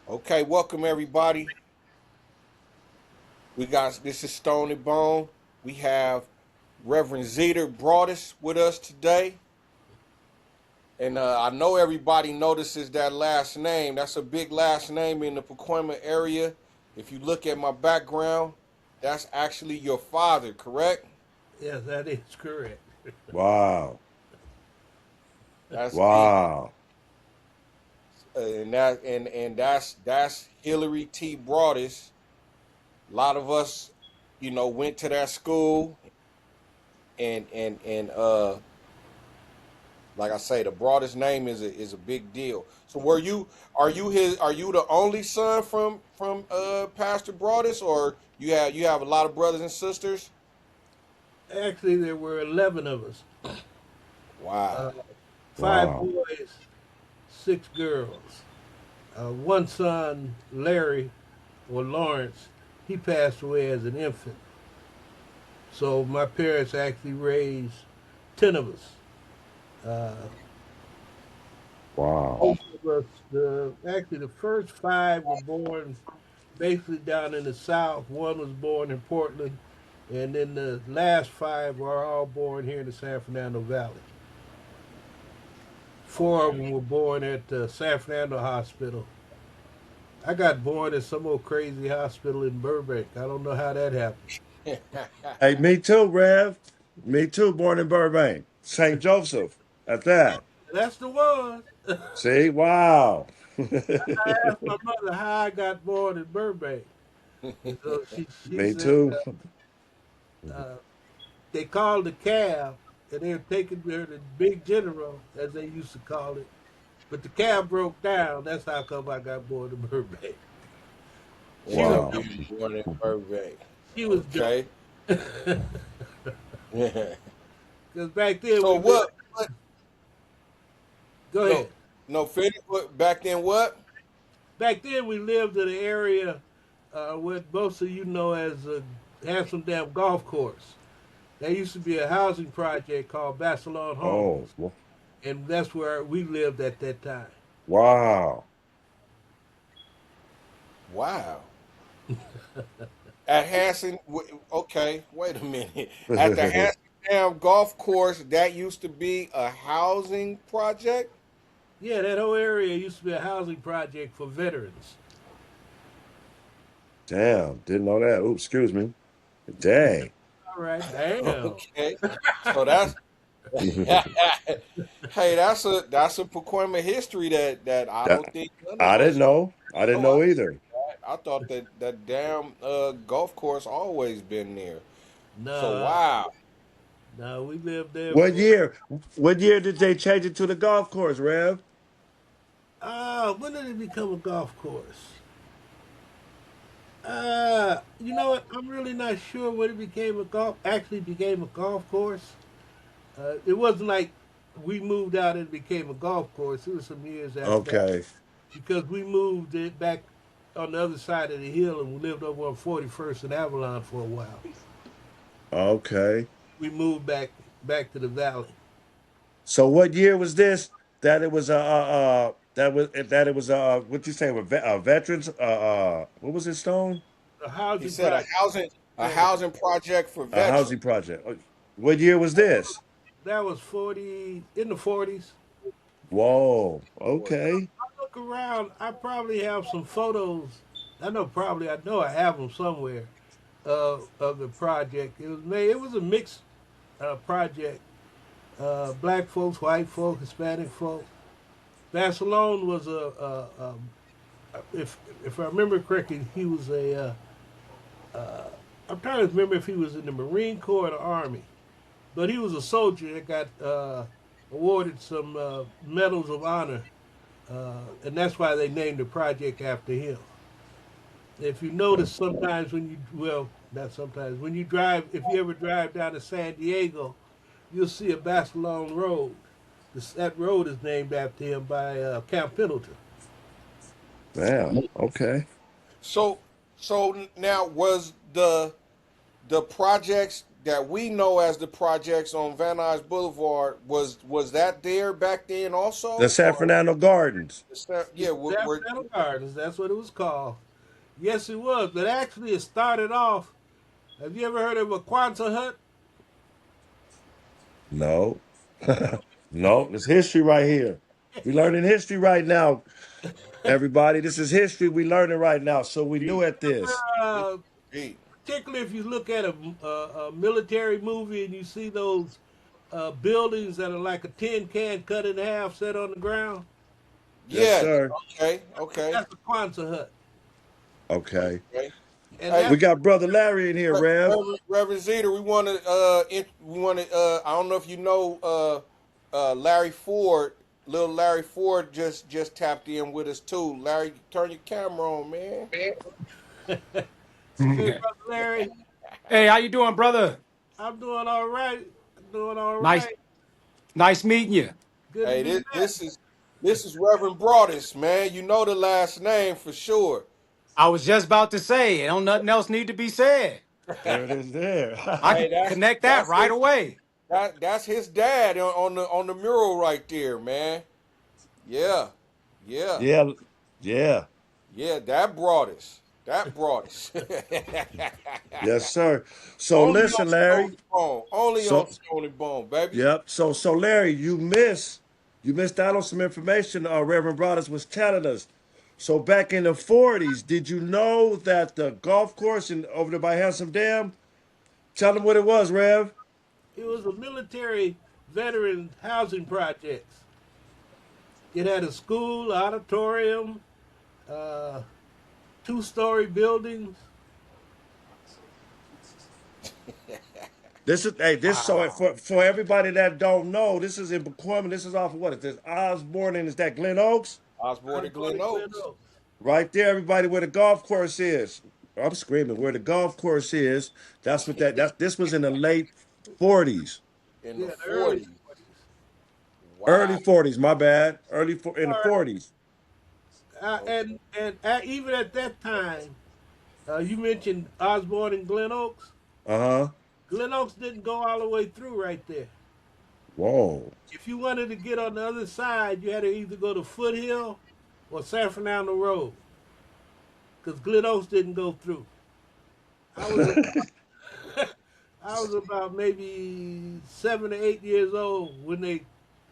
Okay, welcome everybody. This is Stone and Bone. We have Reverend Zedar Broadous with us today. And I know everybody notices that last name. That's a big last name in the Pacoima area. If you look at my background, that's actually your father, correct? Yes, that is correct. Wow. That's big. Wow. And that's Hillary T. Broadus. A lot of us, went to that school and like I say, the broadest name is a big deal. So are you the only son from Pastor Broadus, or you have a lot of brothers and sisters? Actually, there were 11 of us, Wow. uh, five Wow. boys, six girls. One son, Larry or Lawrence, he passed away as an infant. So my parents actually raised 10 of us. Uh, Wow. Most of us, actually, the first five were born basically down in the South. One was born in Portland, and then the last five were all born here in the San Fernando Valley. Four of Okay. them were born at the San Fernando Hospital. I got born at some old crazy hospital in Burbank. I don't know how that happened. Hey, me too, Rev. Me too, born in Burbank. St. Joseph at that. That's the one. See? Wow. I asked my mother how I got born in Burbank. And so she Me said too. uh, they called the cab and they were taking her to Big General, as they used to call it. But the cab broke down. That's how come I got born in Burbank. She was Wow, Wow. you were born in Burbank. she was dope. Okay. Because back then So we lived. what Go no ahead. no finish what back then what? Back then we lived in an area what most of you know as a handsome dam golf course. There used to be a housing project called Basilone Oh, Homes, and that's where we lived at that time. wow. Wow. At okay, wait a minute. At the Hanson Dam Golf Course, that used to be a housing project? Yeah, that whole area used to be a housing project for veterans. Damn. Didn't know that. Oops, excuse me. Dang. All right, damn. Okay. So that's hey, that's a Pacoima history that I That- don't think none I of didn't us know. I didn't know. know either. I thought that damn golf course always been there. So No, wow. no, we lived there What for. year? What year did they change it to the golf course, Rev? When did it become a golf course? You know what? I'm really not sure when it became a golf. Actually, became a golf course. It wasn't like we moved out and it became a golf course. It was some years after that Okay. because we moved it back on the other side of the hill and we lived over on 41st and Avalon for a while. Okay. We moved back to the valley. So what year was this? That it was that it was what you say with veterans what was it, Stone? A He housing said a project. housing a Veteran. housing project for A veterans. housing project. What year was this? That was 40 in the 40s. Whoa. Boy. Okay. I look around. I probably have some photos. I know I have them somewhere. Of the project. It was made. It was a mixed project. Black folks, white folks, Hispanic folks. Barcelona was if I remember correctly, he was a. I'm trying to remember if he was in the Marine Corps or the Army, but he was a soldier that got awarded some medals of honor, and that's why they named the project after him. If you notice, sometimes when you well, not sometimes when you drive, if you ever drive down to San Diego, you'll see a Barcelona road. That road is named after him by Camp Pendleton. Damn. Okay. So now was the projects that we know as the projects on Van Nuys Boulevard was that there back then The also, San or Fernando Gardens. yeah, San Fernando Gardens, that's what it was called. Yes, it was. But actually, it started off. Have you ever heard of a Kwanzaa hut? No. No, it's history right here. We learning history right now, everybody. This is history we learning right now. So we new at this. Uh, Gee, Particularly if you look at a military movie and you see those buildings that are like a tin can cut in half, set on the ground. Yes, yeah, sir. okay, That's a Kwanzaa hut, Okay. okay. and Hey, We that's got Brother Larry in here, Rev. Reverend Zedar, we want to I don't know if you know Larry Ford, little Larry Ford just tapped in with us too. Larry, turn your camera on, man. hey, brother Larry. Hey, how you doing, brother? I'm doing all right. Doing all Nice, right. nice meeting you. Good to Hey, be this back. this is Reverend Broadous, man. You know the last name for sure. I was just about to say, don't nothing else need to be said. There it is there. I Hey, could that's connect that that's right his away. that's his dad on the mural right there, man. Yeah, yeah, Yeah. Yeah. yeah. That brought us. That brought us. Yes, sir. So Only on listen, Larry. Stony Bone. Only on So Stony Bone, baby. yep. So Larry, you missed out on some information Reverend Broadus was telling us. So back in the 40s, did you know that the golf course over there by Handsome Dam? Tell them what it was, Rev. It was a military veteran housing project. It had a school, auditorium, uh, two-story buildings. This is hey, this so Wow. for everybody that don't know, this is in Pacoima. This is off of what is this? Osborne and is that Glen Oaks? Osborne I and bought Glen it Glen Oaks Oaks. Right there, everybody, where the golf course is. I'm screaming where the golf course is. That's this was in the late 40s. in the Yeah, the early 40s. 40s. Early Wow. 40s, my bad. In the All right. 40s. And even at that time, you mentioned Osborne and Glen Oaks. Uh-huh. Glen Oaks didn't go all the way through right there. Whoa. If you wanted to get on the other side, you had to either go to Foothill or San Fernando Road, because Glen Oaks didn't go through. I was I was about maybe 7 or 8 years old when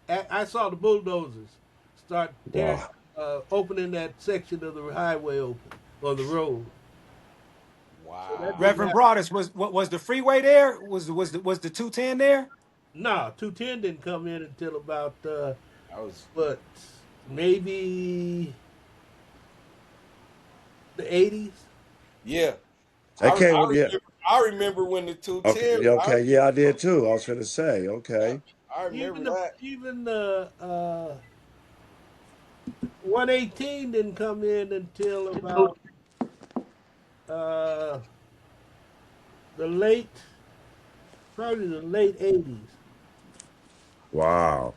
I saw the bulldozers start tearing, Wow. opening that section of the highway open or the road. So that Wow. didn't Reverend happen. Broadus, was the freeway there? Was the 210 there? No, 210 didn't come in until about That was what, maybe the 80s. yeah. I came with yeah. I remember when the Okay, 210. yeah, okay, yeah, I did too. I was gonna say, okay. I remember that. Even the 118 didn't come in until about uh, the late, probably the late 80s. Wow.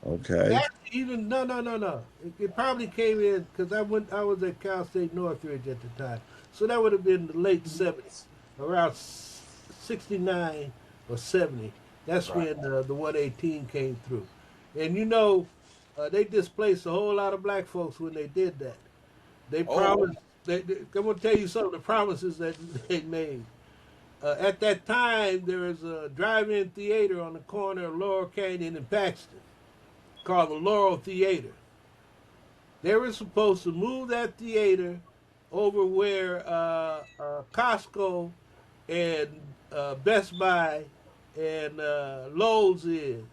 Okay. Actually, even no. It probably came in because I was at Cal State Northridge at the time, so that would have been the late 70s, around 69 or 70. That's Right. when the 118 came through, and they displaced a whole lot of black folks when they did that. They Oh, promised. I'm gonna tell you some of the promises that they made. At that time, there was a drive-in theater on the corner of Laurel Canyon and Paxton called the Laurel Theater. They were supposed to move that theater over where Costco and Best Buy and Lowe's is.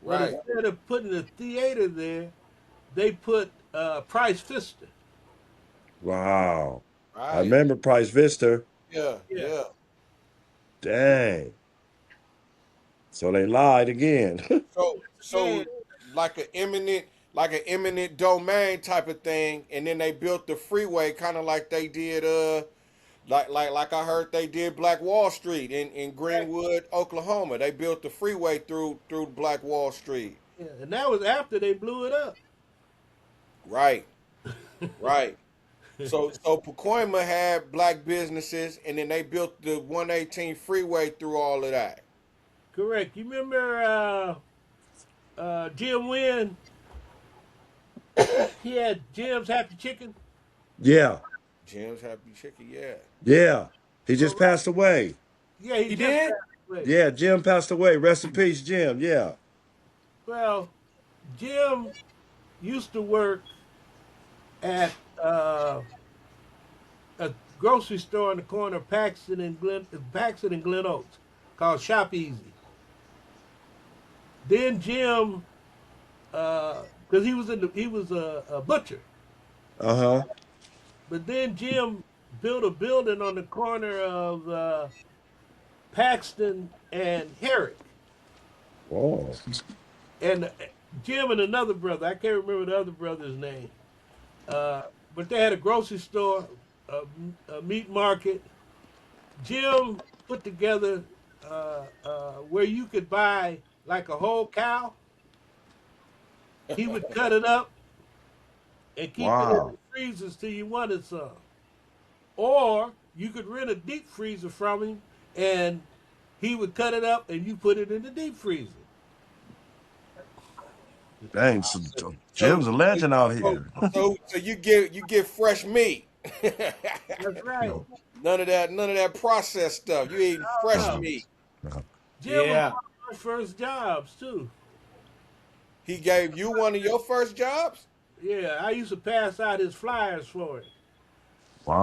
But right. instead of putting a theater there, they put Price Fister. Wow. I Right. remember Price Vista. Yeah, Yeah. yeah. Dang. So they lied again. So And like an eminent domain type of thing, and then they built the freeway kind of like they did like I heard they did Black Wall Street in Greenwood, Oklahoma. They built the freeway through Black Wall Street. yeah, and that was after they blew it up. Right, right. So Pacoima had black businesses, and then they built the 118 freeway through all of that. Correct. You remember Jim Wynn? He had Jim's Happy Chicken. Yeah, Jim's Happy Chicken, yeah. yeah. He Well, just passed away. yeah, he He just did? passed away. Yeah, Jim passed away. Rest in peace, Jim. Yeah. Well, Jim used to work at a grocery store in the corner of Paxton and Glen Oaks called Shop Easy. Then Jim, because he was a butcher, Uh huh. but then Jim built a building on the corner of Paxton and Herrick, Whoa. and Jim and another brother. I can't remember the other brother's name, but they had a grocery store, a meat market. Jim put together where you could buy like a whole cow. He would cut it up and keep it in the Wow. freezers till you wanted some. Or you could rent a deep freezer from him and he would cut it up and you put it in the deep freezer. Dang, so So Jim's a legend out so, here. so you get fresh meat. That's right. None of that processed stuff. You eating Oh, fresh no. meat. Jim was Yeah. one of my first jobs too. He gave you one of your first jobs? Yeah, I used to pass out his flyers for him.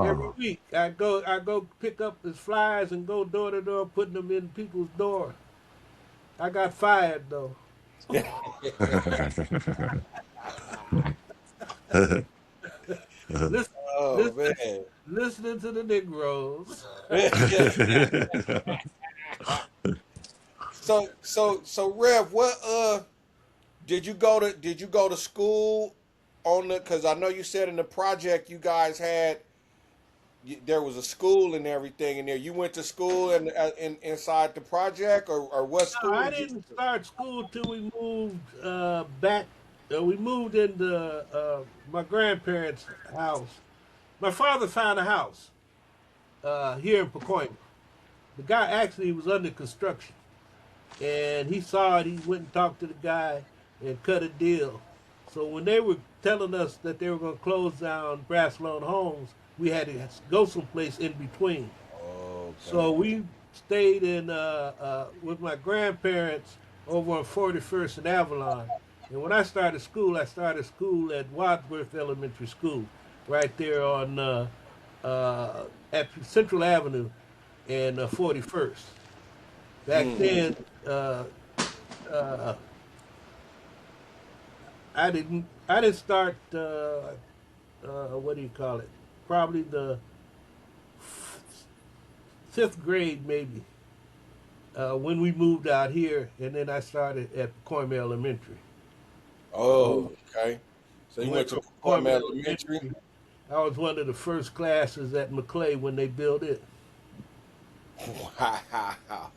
Every Wow. week I go pick up his flyers and go door to door putting them in people's door. I got fired though. Listen, Oh listen, man. listening to the Negroes. So Rev, what did you go to school on the, because I know you said in the project you guys had, there was a school and everything in there. You went to school inside the project, or what No, school I did you didn't start school till we moved back. We moved into my grandparents' house. My father found a house here in Pacoima. The guy actually was under construction, and he saw it. He went and talked to the guy and cut a deal. So when they were telling us that they were going to close down Brass Lawn Homes, we had to go someplace in between. Okay. So we stayed in with my grandparents over on 41st and Avalon. And when I started school at Wadsworth Elementary School, right there on at Central Avenue and 41st. Back then, uh, I didn't start what do you call it? Probably the fifth grade maybe when we moved out here, and then I started at Pacoima Elementary. Oh, okay. So you Went went to to Pacoima Pacoima Elementary. Elementary. I was one of the first classes at McClay when they built it. Wow.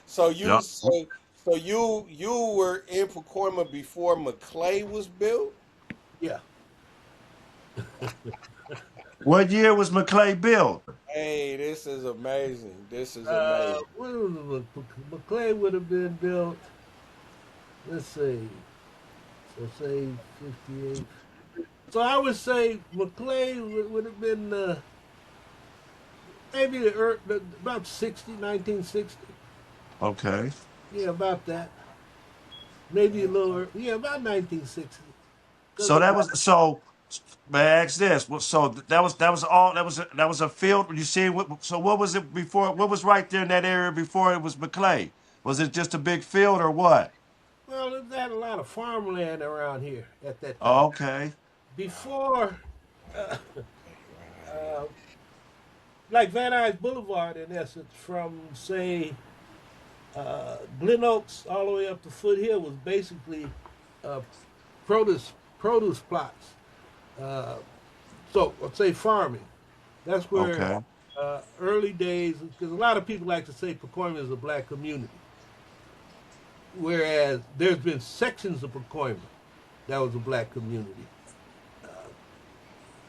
So you Yep. so so you were in Pacoima before McClay was built? Yeah. What year was McClay built? Hey, this is amazing. This is amazing. When was McClay would have been built? Let's see. So say 58. So I would say McClay would have been maybe about 60, 1960. Okay. Yeah, about that. Maybe a little. Yeah, about 1960. Because So that was so. May I ask this? So that was all that was a field. You see, so what was it before? What was right there in that area before it was McClay? Was it just a big field or what? well, they had a lot of farmland around here at that time. Okay. Before, like Van Nuys Boulevard, in essence, from say Glen Oaks all the way up to Foothill was basically uh, produce plots. Uh, so let's say farming. That's where Okay. early days, because a lot of people like to say Pacoima is a black community, whereas there's been sections of Pacoima that was a black community.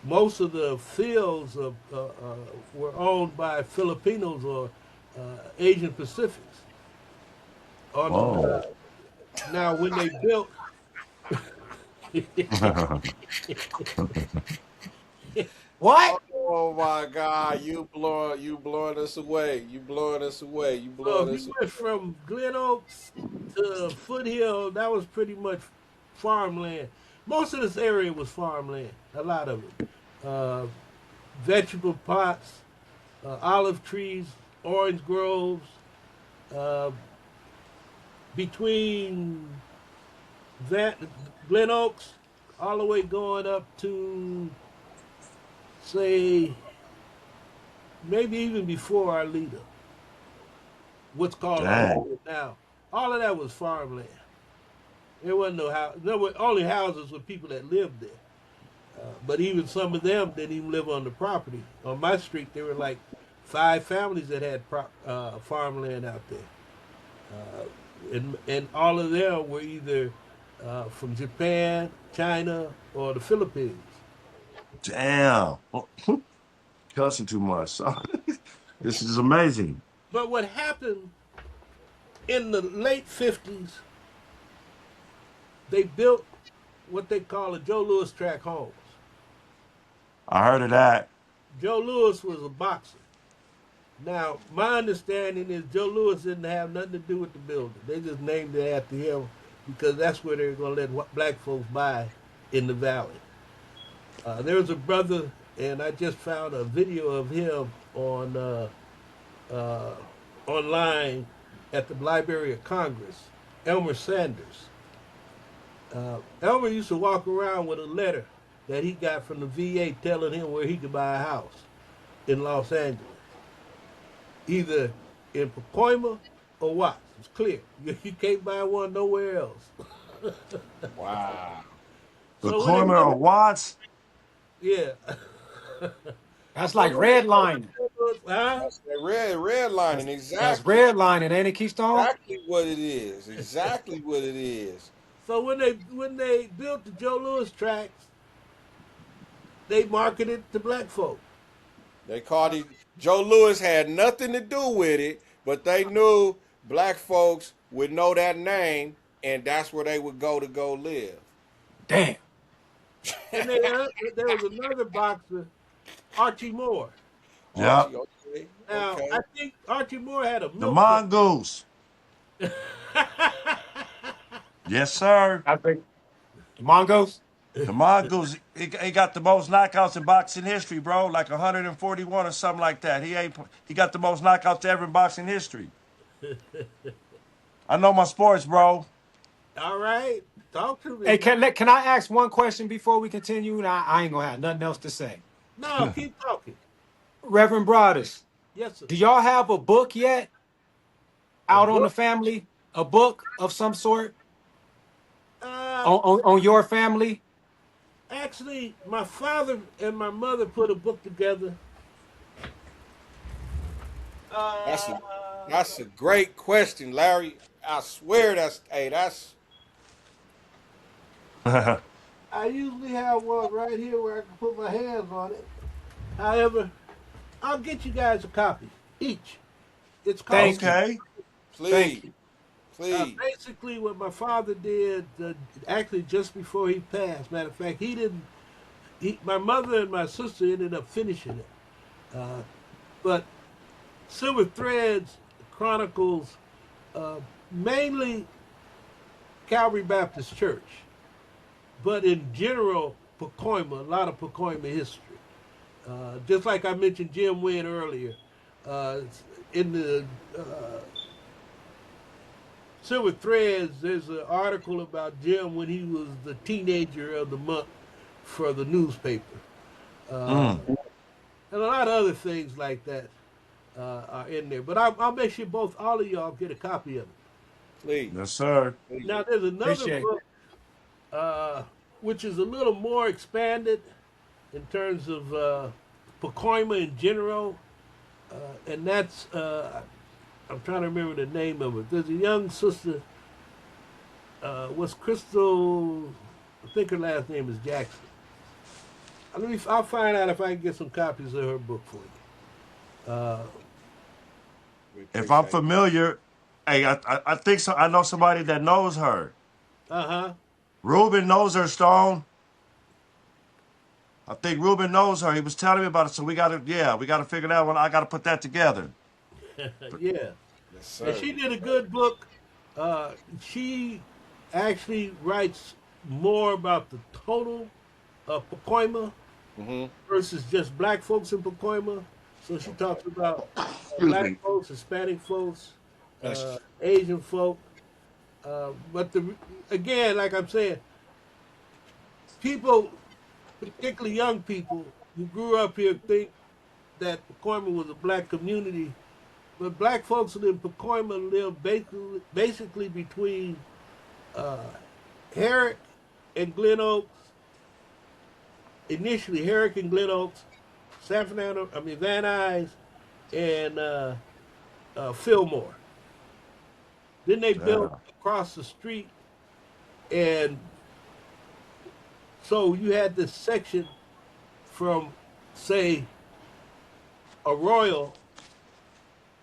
most of the fields were owned by Filipinos or Asian Pacifics. On Whoa. now, when they built, What? Oh my God, you blowing us away. You blowing us away. You well, blowing if us you went away. from Glen Oaks to Foothill, that was pretty much farmland. Most of this area was farmland. A lot of it, vegetable plots, olive trees, orange groves. Uh, between that Glen Oaks, all the way going up to say maybe even before Arleta, what's called Dang. Arleta now. All of that was farmland. There wasn't no house. There were only houses with people that lived there. But even some of them didn't even live on the property. On my street, there were like 5 families that had farmland out there. And all of them were either from Japan, China, or the Philippines. Damn. Cussing too much. This is amazing. But what happened in the late 50s, they built what they call a Joe Louis tract homes. I heard of that. Joe Louis was a boxer. Now, my understanding is Joe Louis didn't have nothing to do with the building. They just named it after him because that's where they were going to let black folks buy in the valley. There was a brother, and I just found a video of him on online at the Library of Congress, Elmer Sanders. Elmer used to walk around with a letter that he got from the VA telling him where he could buy a house in Los Angeles, either in Pacoima or Watts. It's clear. You can't buy one nowhere else. Wow. The So when they corner built, of Watts. yeah. That's So like when they redlining. built, huh? That's that redlining. That's Exactly. redlining, ain't it, Keystone? Exactly what it is. Exactly what it is. So when they built the Joe Louis tracks, they marketed to black folk. They called it. Joe Louis had nothing to do with it, but they knew black folks would know that name, and that's where they would go to go live. Damn. And there was another boxer, Archie Moore. Yep. Archie, okay, Now okay. I think Archie Moore had a The milk truck. mongoose. Yes, sir. I think the Mongols. The mongoose. He got the most knockouts in boxing history, bro. Like 141 or something like that. He got the most knockouts ever in boxing history. I know my sports, bro. All right, talk to me. Hey, can I ask one question before we continue? And I ain't gonna have nothing else to say. No, keep talking. Reverend Broadous, Yes, sir. do y'all have a book yet A out on the book. family? A book of some sort Uh, on your family? actually, my father and my mother put a book together. That's Uh, a that's a great question, Larry. I swear that's I usually have one right here where I can put my hands on it. However, I'll get you guys a copy each. It's called. Thank you. Okay. please, Thank you. please. Basically, what my father did, actually just before he passed. Matter of fact, he didn't. My mother and my sister ended up finishing it, but Silver Threads chronicles mainly Calvary Baptist Church, but in general, Pacoima, a lot of Pacoima history. Just like I mentioned Jim Wynn earlier, in the Silver Threads, there's an article about Jim when he was the teenager of the month for the newspaper. Uh, Mm. and a lot of other things like that are in there. But I'll make sure all of y'all get a copy of it. Please, Yes, sir. please. Now, there's another Appreciate it. book which is a little more expanded in terms of Pacoima in general, and that's I'm trying to remember the name of it. There's a young sister. What's Crystal? I think her last name is Jackson. I'll find out if I can get some copies of her book for you. We If I'm appreciate it. familiar, hey, I think so. I know somebody that knows her. Uh-huh. Ruben knows her, Stone. I think Ruben knows her. He was telling me about it. So we gotta figure that one. I gotta put that together. Yeah. Yes, And sir. she Yes, did a sir. good book. She actually writes more about the total of Pacoima Mm-hmm. versus just black folks in Pacoima. So she Okay. talks about Excuse black me. folks, Hispanic folks, Bless you. Asian folk. But again, like I'm saying, people, particularly young people who grew up here, think that Pacoima was a black community. But black folks in Pacoima live basically between Herrick and Glen Oaks. Initially, Herrick and Glen Oaks, San Fernando, Van Nuys, and Fillmore. Then they built Yeah. across the street, and so you had this section from, say, Arroyo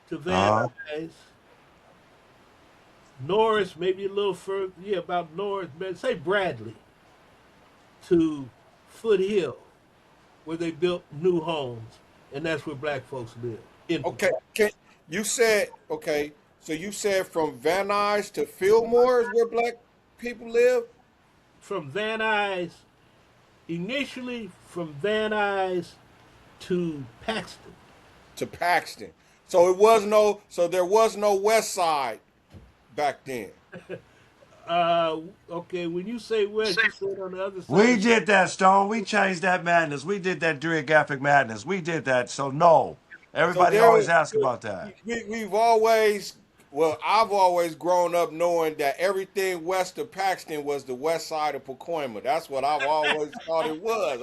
to Van Uh-huh. Nuys, Norris, maybe a little further, yeah, about Norris, say Bradley to Foothill, where they built new homes, and that's where black folks live in Okay. Pacoima. Can you said okay? So you said from Van Nuys to Fillmore is where black people live From Van Nuys, initially from Van Nuys to Paxton. to Paxton. So it was no. So there was no West Side back then. Okay, when you say west, you say it on the other side We of did that, Stone. We changed that madness. We did that geographic madness. We did that. So no. So Everybody there, always asks about that. we've always, well, I've always grown up knowing that everything west of Paxton was the west side of Pacoima. That's what I've always thought it was.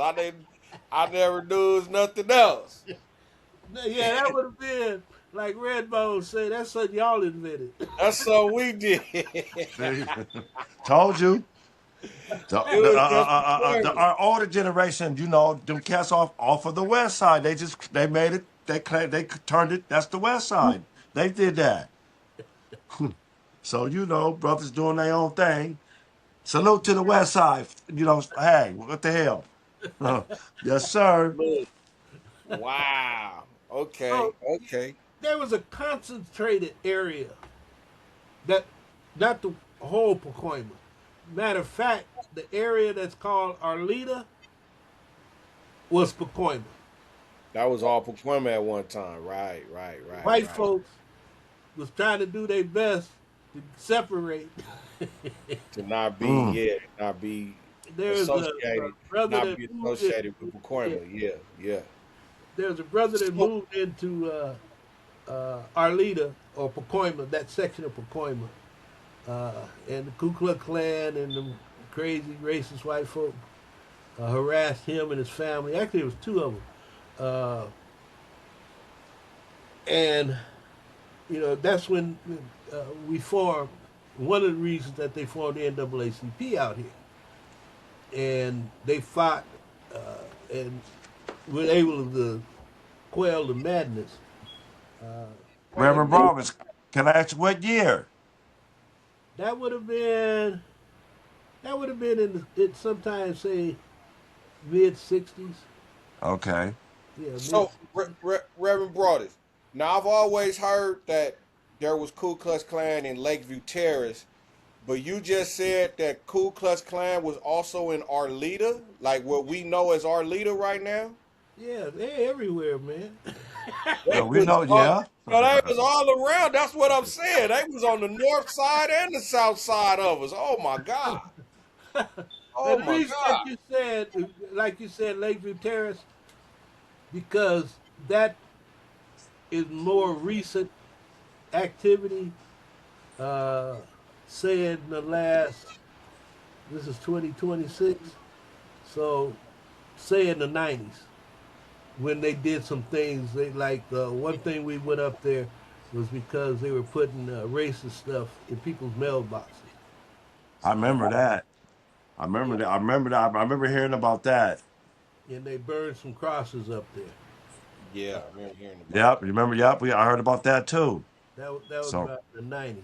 I never knew it was nothing else. Yeah, that would have been like Redbone say. That's what y'all invented. That's so we did. See? Told you. It was just Pacoima. Our older generation, them cats off of the west side. They made it. They turned it. That's the west side. They did that. So brothers doing their own thing. Salute to the west side. Hey, what the hell? Yes, sir. Look, wow. Okay, So okay. there was a concentrated area that, not the whole Pacoima. Matter of fact, the area that's called Arleta was Pacoima. That was all Pacoima at one time. Right, right, right, White right. folks was trying to do their best to separate. To not be, Mm. yeah, not be There's a associated, brother not that be moved in. associated with Yeah, Pacoima. Yeah, yeah. there's a brother that So, moved into Arleta or Pacoima, that section of Pacoima, and the Ku Klux Klan and the crazy racist white folk harassed him and his family. Actually, it was two of them, and that's when we formed. One of the reasons that they formed the NAACP out here, and they fought and were able to quell the madness. Reverend Broadous, can I ask you what year? That would have been in it sometime, say, mid 60s. Okay. Yeah, mid so 60s. Reverend Broadus. Now I've always heard that there was Ku Klux Klan in Lakeview Terrace, but you just said that Ku Klux Klan was also in Arleta, like what we know as Arleta right now. Yeah, they're everywhere, man. They We was know, all, yeah. so they was all around. That's what I'm saying. They was on the north side and the south side of us. Oh my God. Oh And the my reason that God. you said, like you said, Lakeview Terrace, because that is more recent activity. Uh, say in the last, this is 2026, so say in the 90s when they did some things. They like one thing we went up there was because they were putting racist stuff in people's mailboxes. I remember that. I remember that. I remember hearing about that. and they burned some crosses up there. Yeah, I remember hearing about Yep. Remember? Yep. I heard about that too. That was So about the '90s.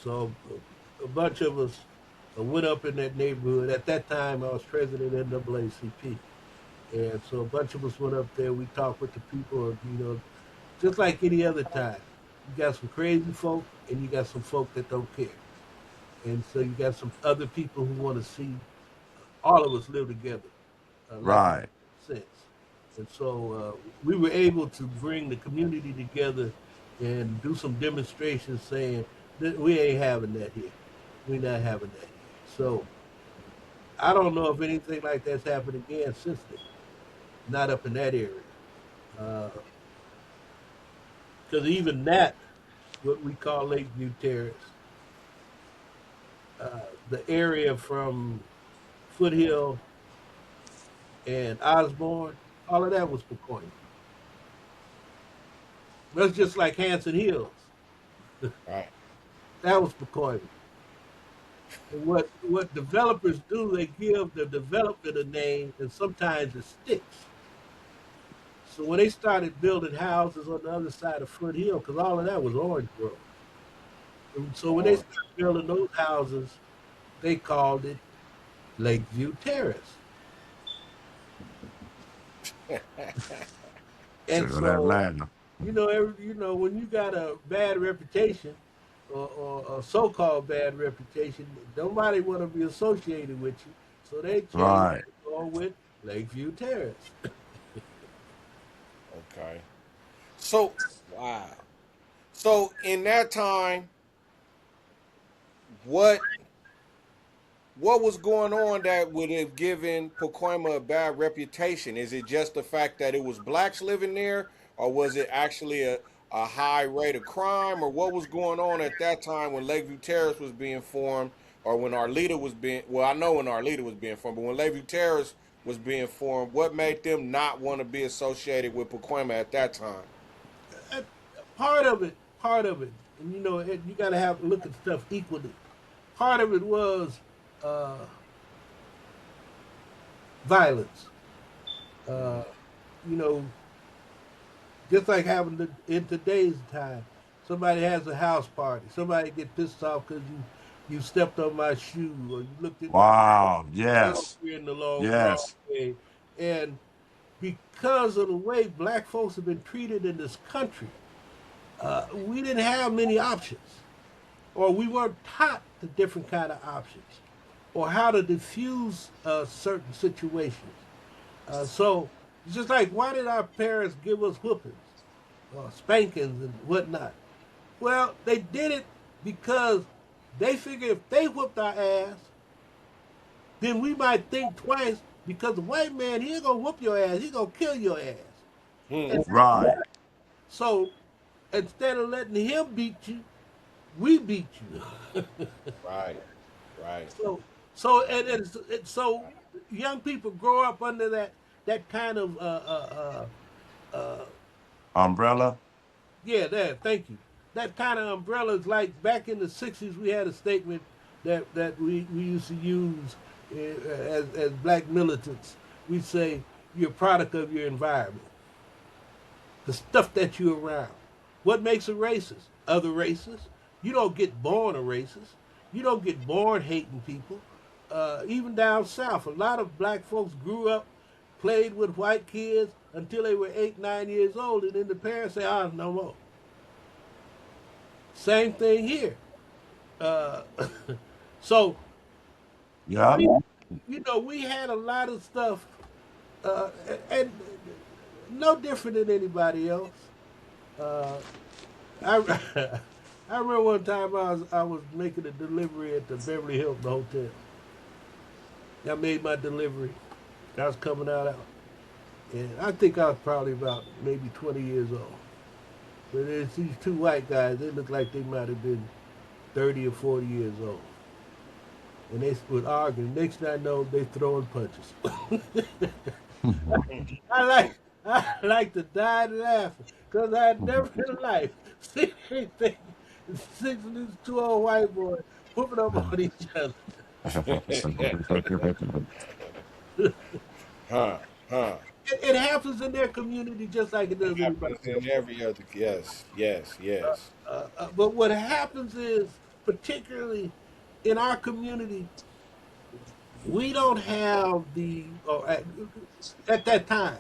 So a bunch of us went up in that neighborhood. At that time, I was president of NAACP, and so a bunch of us went up there. We talked with the people, just like any other time. You got some crazy folk, and you got some folk that don't care, and so you got some other people who want to see all of us live together, like it right. makes sense. And so we were able to bring the community together and do some demonstrations saying that we ain't having that here. We're not having that here. So I don't know if anything like that's happened again since then. Not up in that area. Because even that, what we call Lakeview Terrace, the area from Foothill and Osborne, all of that was Pacoima. That's just like Hanson Hills. right. That was Pacoima. And what developers do, they give the development a name, and sometimes it sticks. So when they started building houses on the other side of Foothill, because all of that was orange grove. And so when they Oh, started building those houses, they called it Lakeview Terrace. So And go to so, Atlanta. when you got a bad reputation, or a so-called bad reputation, nobody want to be associated with you. So they changed Right. it on with Lakeview Terrace. okay. So, wow. So in that time, what what was going on that would have given Pacoima a bad reputation? Is it just the fact that it was blacks living there, or was it actually a high rate of crime, or what was going on at that time when Lakeview Terrace was being formed, or when Arleta was being? Well, I know when Arleta was being formed, but when Lakeview Terrace was being formed, what made them not want to be associated with Pacoima at that time? Uh, part of it, and you got to have look at stuff equally. Part of it was uh, violence. Uh, you know, just like having in today's time, somebody has a house party. Somebody get pissed off because you stepped on my shoe or you looked at my Wow. dog Yes. in the wrong Yes. way. And because of the way black folks have been treated in this country, we didn't have many options, or we weren't taught the different kind of options, or how to diffuse certain situations. So it's just like, why did our parents give us whoopings, or spankings, and whatnot? Well, they did it because they figured if they whooped our ass, then we might think twice because the white man, he ain't gonna whoop your ass, he gonna kill your ass. Hmm. And Right. so instead of letting him beat you, we beat you. Right. Right. so so young people grow up under that kind of Umbrella. yeah, there, thank you. That kind of umbrella is like back in the '60s. We had a statement that we used to use as black militants. We say you're a product of your environment, the stuff that you're around. What makes a racist? Other races. You don't get born a racist. You don't get born hating people. Even down south, a lot of black folks grew up, played with white kids until they were 8, 9 years old, and then the parents say, "Ah, no more." Same thing here. Uh, so Yeah. we, we had a lot of stuff, and no different than anybody else. Uh, I I remember one time I was making a delivery at the Beverly Hilton Hotel. I made my delivery. I was coming out, and I think I was probably about maybe 20 years old. But there's these two white guys. They looked like they might have been 30 or 40 years old. And they would argue. Next thing I know, they throwing punches. I like to die laughing because I had never in life seen anything. Six of these two old white boys whooping up on each other. Huh. It happens in their community just like it does anybody Happens else. in every other. Yes, yes, yes. But what happens is, particularly in our community, we don't have at that time,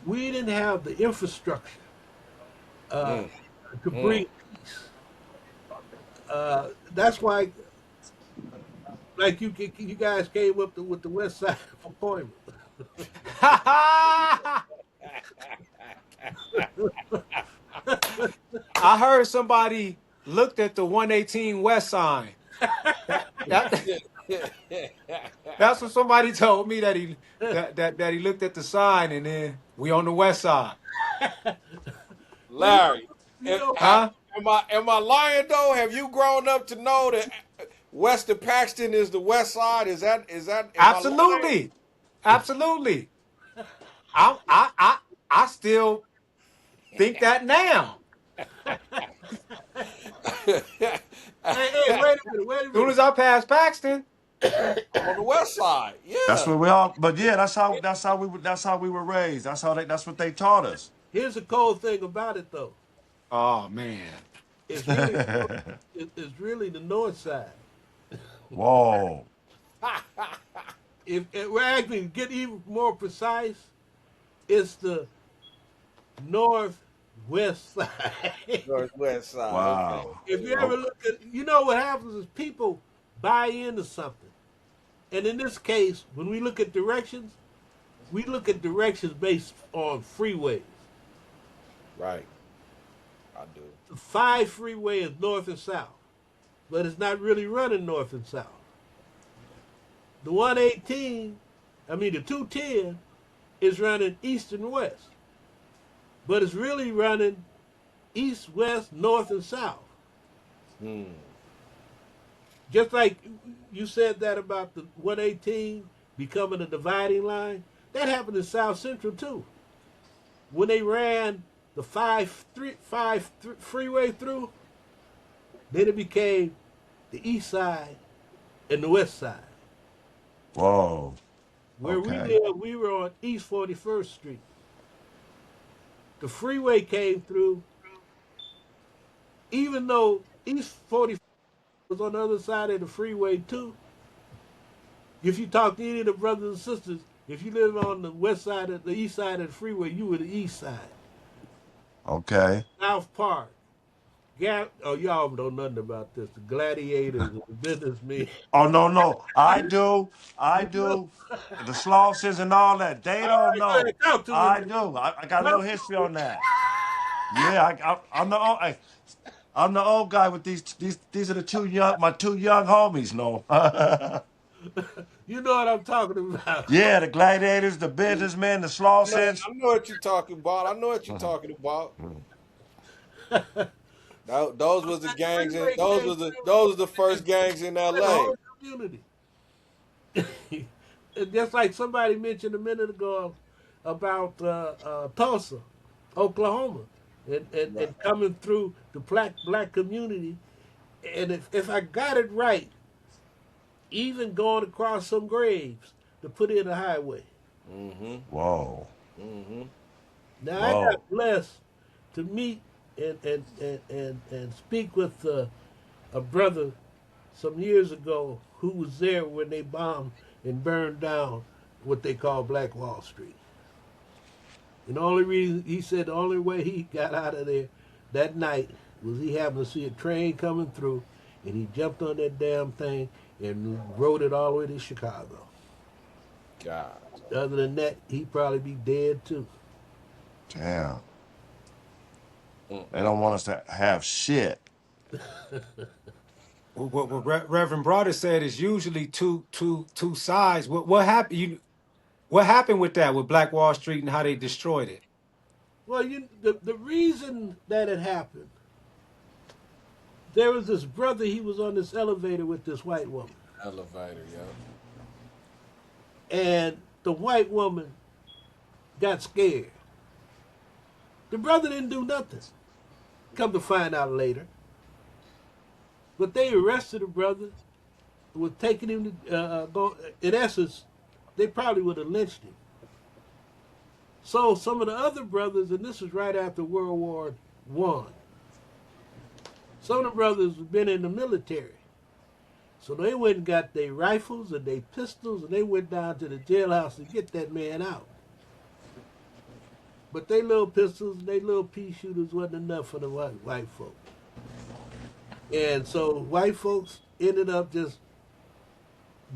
we didn't have the infrastructure uh, Mm, to mm. bring peace. That's why, like you guys came up with the West Side of Pacoima. I heard somebody looked at the 118 West sign. That that's what somebody told me that he looked at the sign and then we on the west side. Well, you Larry, you know, Huh? am I lying though? Have you grown up to know that Western Paxton is the West Side? Is that? Am I Absolutely. Absolutely. I still think that now. lying? wait a minute, wait a Soon minute. as I pass Paxton, I'm on the West Side. That's Yeah. what we all. But yeah, that's how we were raised. That's what they taught us. Here's the cold thing about it, though. oh man. It's really it's really the north side. Whoa. If we're actually get even more precise, it's the northwest side. Northwest Side. Okay. Wow. If you Oh, ever look at, what happens is people buy into something, and in this case, when we look at directions, we look at directions based on freeways. Right. I do. The 5 freeway is north and south, but it's not really running north and south. The 118, the 210 is running east and west, but it's really running east, west, north, and south. Hmm. Just like you said that about the 118 becoming a dividing line, that happened in South Central too. When they ran the 5 freeway through, then it became the east side and the west side. whoa. Where we Okay. lived, we were on East 41st Street. The freeway came through, even though East 41st was on the other side of the freeway too. If you talk to any of the brothers and sisters, if you live on the east side of the freeway, you were the east side. Okay. South Park. Y'all don't know nothing about this. The gladiators, the businessmen. Oh no, no. I do. I You know? do. The slosses and all that. They All don't right, go ahead, know. talk to me. I do. I got a little Talk history to on that. Yeah, I'm the old. I'm the old guy with these are my two young homies. No. me. You know what I'm talking about. Yeah, the gladiators, the businessmen, the slosses. I know what you're talking about. I know what you're talking about. Those was the That gangs, and freeway came those were the first gangs in through the L.A. whole community. Just like somebody mentioned a minute ago about Tulsa, Oklahoma, Right. and coming through the black community. And if I got it right, even going across some graves to put in a highway. Mm-hmm. Whoa. Mm-hmm. Now I Whoa. got blessed to meet and speak with a brother some years ago who was there when they bombed and burned down what they call Black Wall Street. And the only reason he said the only way he got out of there that night was he happened to see a train coming through, and he jumped on that damn thing and rode it all the way to Chicago. God. Other than that, he'd probably be dead too. Damn. They Mm-mm. don't want us to have shit. What Reverend Broadous said is usually two sides. What happened? What happened with that with Black Wall Street and how they destroyed it? Well, the reason that it happened, there was this brother. He was on this elevator with this white woman, Elevator, yo. and the white woman got scared. The brother didn't do nothing. Come to find out later, but they arrested the brother. Was taking him to go. In essence, they probably would have lynched him. So some of the other brothers, and this was right after World War One, some of the brothers had been in the military. So they went and got their rifles and their pistols, and they went down to the jailhouse to get that man out. But they little pistols and they little pea shooters wasn't enough for the white folk. And so white folks ended up just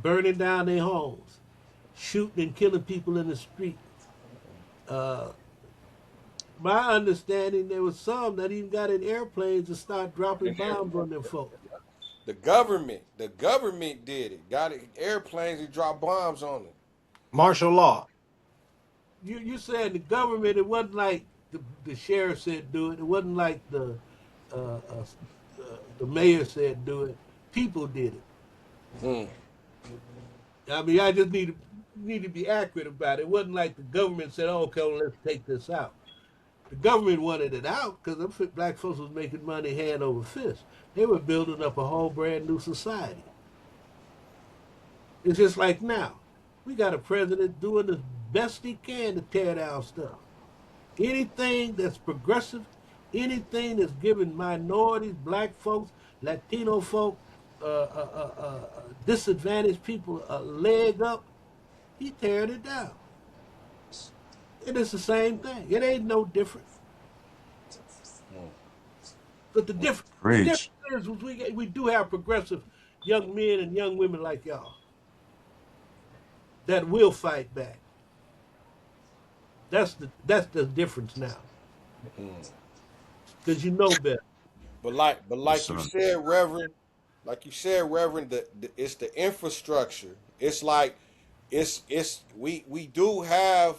burning down their homes, shooting and killing people in the street. Uh, my understanding, there was some that even got in airplanes and started dropping bombs on them folks. The government did it. Got it, airplanes and dropped bombs on it. Martial law. You said the government, it wasn't like the sheriff said do it. It wasn't like uh, uh, the mayor said do it. People did it. Mm. I mean, I just need to be accurate about it. It wasn't like the government said, "Oh, okay, well, let's take this out." The government wanted it out because them black folks was making money hand over fist. They were building up a whole brand new society. It's just like now. We got a president doing the best he can to tear down stuff. Anything that's progressive, anything that's giving minorities, black folks, Latino folk, disadvantaged people a leg up, he tearing it down. And it's the same thing. It ain't no different. But the difference is we do have progressive young men and young women like y'all that will fight back. That's the difference now. Because you know better. But like you said, Reverend, it's the infrastructure. It's like we do have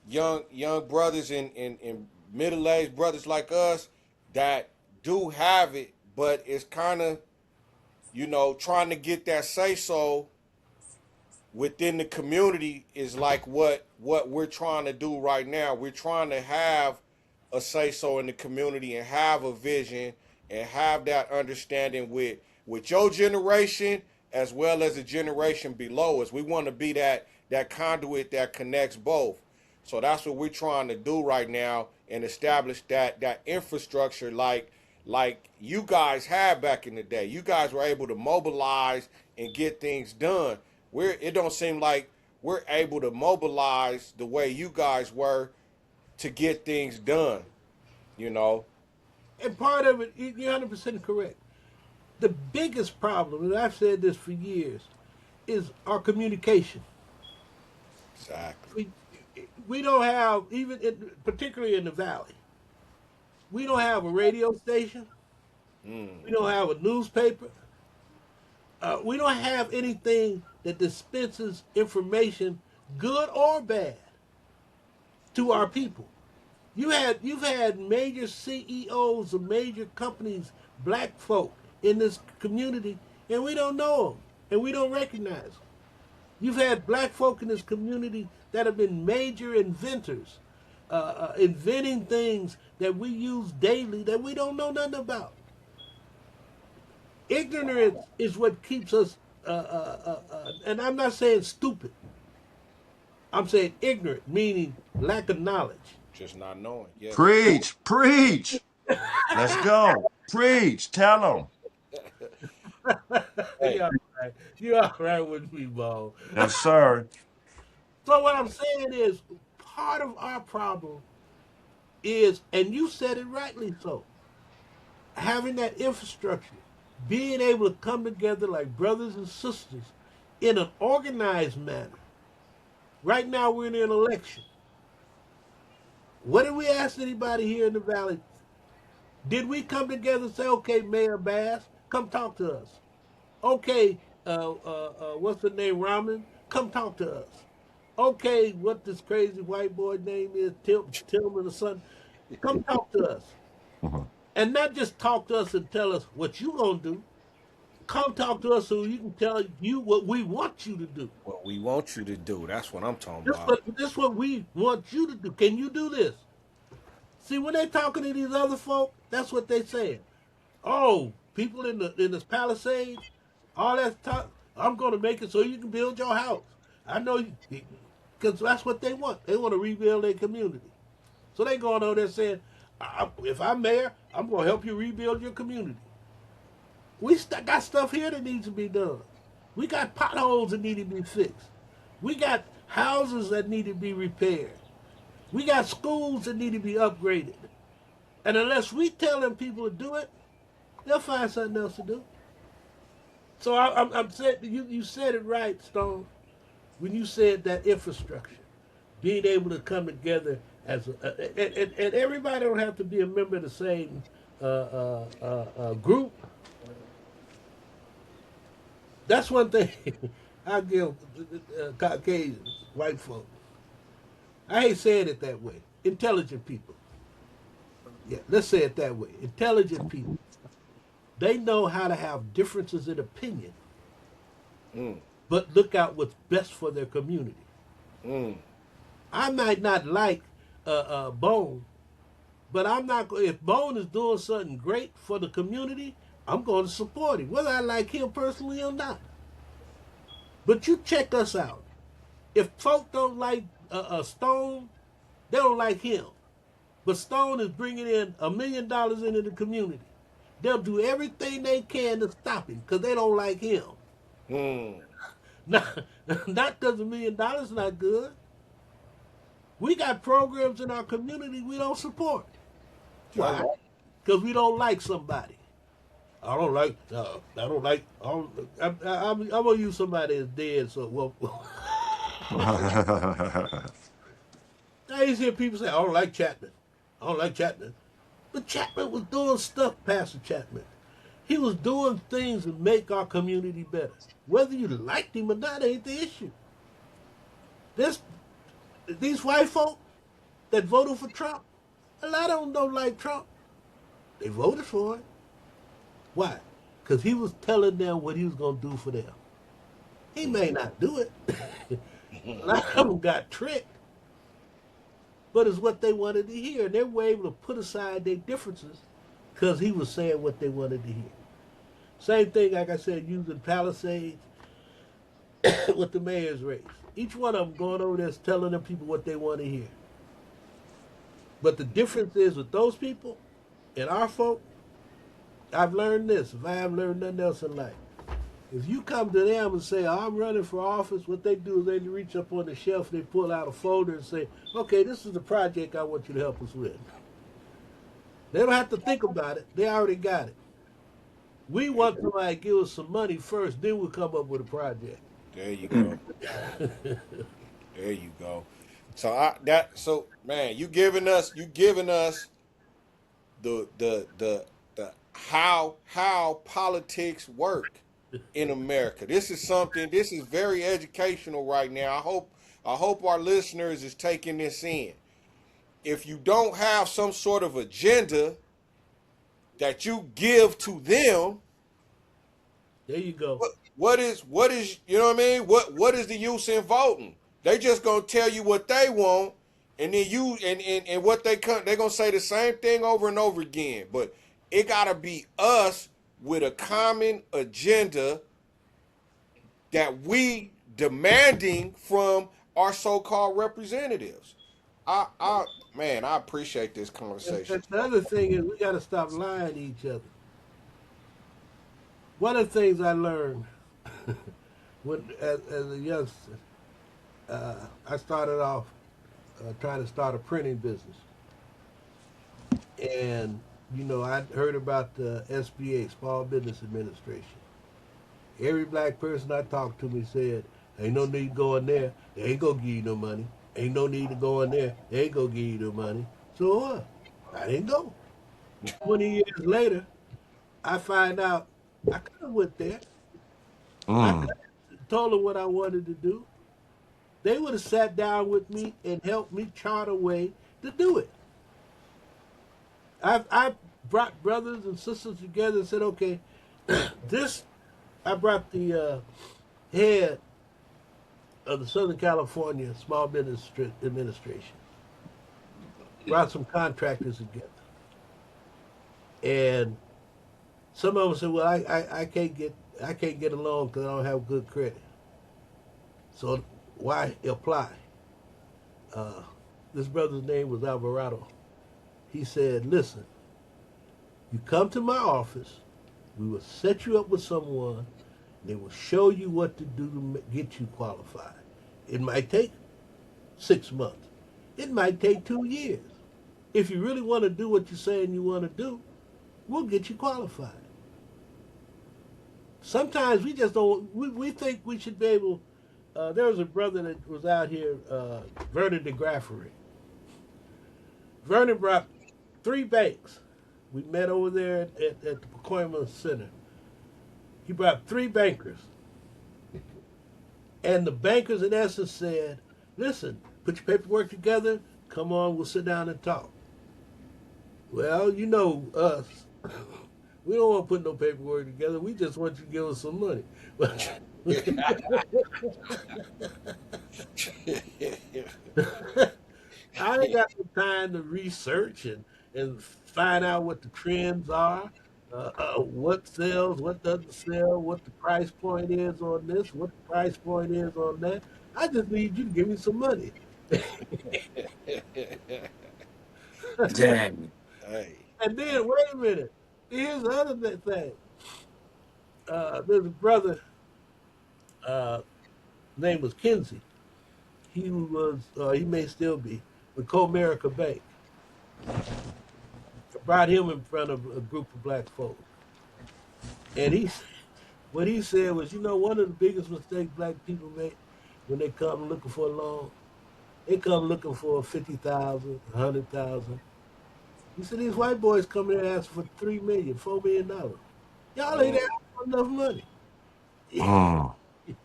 young brothers and middle aged brothers like us that do have it, but it's kind of trying to get that say so within the community is like what we're trying to do right now. We're trying to have a say so in the community and have a vision and have that understanding with your generation as well as the generation below us. We want to be that conduit that connects both. So that's what we're trying to do right now and establish that infrastructure like you guys had back in the day. You guys were able to mobilize and get things done. It don't seem like we're able to mobilize the way you guys were to get things done, And part of it, you're 100% correct. The biggest problem, and I've said this for years, is our communication. Exactly. We don't have, particularly in the Valley, we don't have a radio station. We don't have a newspaper. We don't have anything that dispenses information, good or bad, to our people. You've had major CEOs of major companies, black folk in this community, and we don't know them, and we don't recognize them. You've had black folk in this community that have been major inventors, inventing things that we use daily that we don't know nothing about. Ignorance is what keeps us, and I'm not saying stupid. I'm saying ignorant, meaning lack of knowledge. Just not knowing. Yes. Preach. Let's go. Preach. Tell them. Hey. You all right. You all right with me, Bo? Yes, sir. So what I'm saying is, part of our problem is, and you said it rightly so, having that infrastructure, being able to come together like brothers and sisters in an organized manner. Right now we're in an election. What did we ask anybody here in the Valley? Did we come together and say, okay, Mayor Bass, come talk to us? Okay, what's the name, Ramen? Come talk to us. Okay, what this crazy white boy name is, Tillman or something? Come talk to us. And not just talk to us and tell us what you gonna do. Come talk to us so you can tell you what we want you to do. What we want you to do. That's what I'm talking about. This what we want you to do. Can you do this? See, when they talking to these other folk, that's what they saying. Oh, people in this Palisades, all that talk. I'm gonna make it so you can build your house. I know you. because that's what they want. They want to rebuild their community. So they going on there saying, if I'm mayor, I'm going to help you rebuild your community. We got stuff here that needs to be done. We got potholes that need to be fixed. We got houses that need to be repaired. We got schools that need to be upgraded. And unless we tell them people to do it, they'll find something else to do. So I'm saying, you said it right, Stone, when you said that infrastructure, being able to come together as and everybody don't have to be a member of the same group. That's one thing I give Caucasians, white folk. I hate saying it that way. Intelligent people. Yeah, let's say it that way. Intelligent people. They know how to have differences in opinion, but look out what's best for their community. I might not like Bone, but I'm not. If Bone is doing something great for the community, I'm going to support him, whether I like him personally or not. But you check us out. If folk don't like Stone, they don't like him. But Stone is bringing in $1 million into the community. They'll do everything they can to stop him because they don't like him. Not because $1 million not good. We got programs in our community we don't support. Why? Because we don't like somebody. I don't like. I'm gonna use somebody that's dead. So well, I used to hear people say, "I don't like Chapman. I don't like Chapman." But Chapman was doing stuff, Pastor Chapman. He was doing things to make our community better. Whether you liked him or not ain't the issue. These white folk that voted for Trump, a lot of them don't like Trump. They voted for him. Why? Because he was telling them what he was going to do for them. He may not do it. A lot of them got tricked. But it's what they wanted to hear. And they were able to put aside their differences because he was saying what they wanted to hear. Same thing, like I said, using Palisades with the mayor's race. Each one of them going over there telling them people what they want to hear. But the difference is with those people and our folk, I've learned this. If I haven't learned nothing else in life, if you come to them and say, I'm running for office, what they do is they reach up on the shelf, they pull out a folder and say, okay, this is the project I want you to help us with. They don't have to think about it. They already got it. We want somebody to give us some money first, then we'll come up with a project. There you go. There you go. So man, you giving us the how politics work in America. This is very educational right now. I hope our listeners is taking this in. If you don't have some sort of agenda that you give to them, there you go. What is you know what I mean? What is the use in voting? They just gonna tell you what they want, and then you and what they're gonna say the same thing over and over again. But it gotta be us with a common agenda that we demanding from our so-called representatives. I appreciate this conversation. The other thing is we got to stop lying to each other. One of the things I learned as a youngster, I started off trying to start a printing business. And, I heard about the SBA, Small Business Administration. Every black person I talked to me said, ain't no need going there. They ain't going to give you no money. Ain't no need to go in there. They ain't going to give you no money. So what? I didn't go. 20 years later, I find out I could have went there. I could have told them what I wanted to do. They would have sat down with me and helped me chart a way to do it. I brought brothers and sisters together and said, okay, I brought the head of the Southern California Small Business Administration. Brought some contractors together. And some of them said, well, I can't get along because I don't have good credit. So why apply? This brother's name was Alvarado. He said, "Listen, you come to my office. We will set you up with someone. They will show you what to do to get you qualified. It might take 6 months. It might take 2 years. If you really want to do what you're saying you want to do, we'll get you qualified. Sometimes we just don't, we think we should be able, there was a brother that was out here, Vernon de Graffery. Vernon brought 3 banks. We met over there at the Pacoima Center. He brought 3 bankers. And the bankers, in essence, said, listen, put your paperwork together. Come on, we'll sit down and talk. Well, you know us. We don't want to put no paperwork together. We just want you to give us some money. I ain't got the time to research and find out what the trends are, what sells, what doesn't sell, what the price point is on this, what the price point is on that. I just need you to give me some money. Dang. Hey. And then, wait a minute. Here's the other thing. There's a brother, name was Kinsey. He was, he may still be, with Comerica Bank. I brought him in front of a group of black folks. And what he said was, you know, one of the biggest mistakes black people make when they come looking for a loan, they come looking for 50,000, 100,000. He said these white boys come in and ask for $3 million, $4 million. Y'all ain't asking for enough money. Mm, Hey.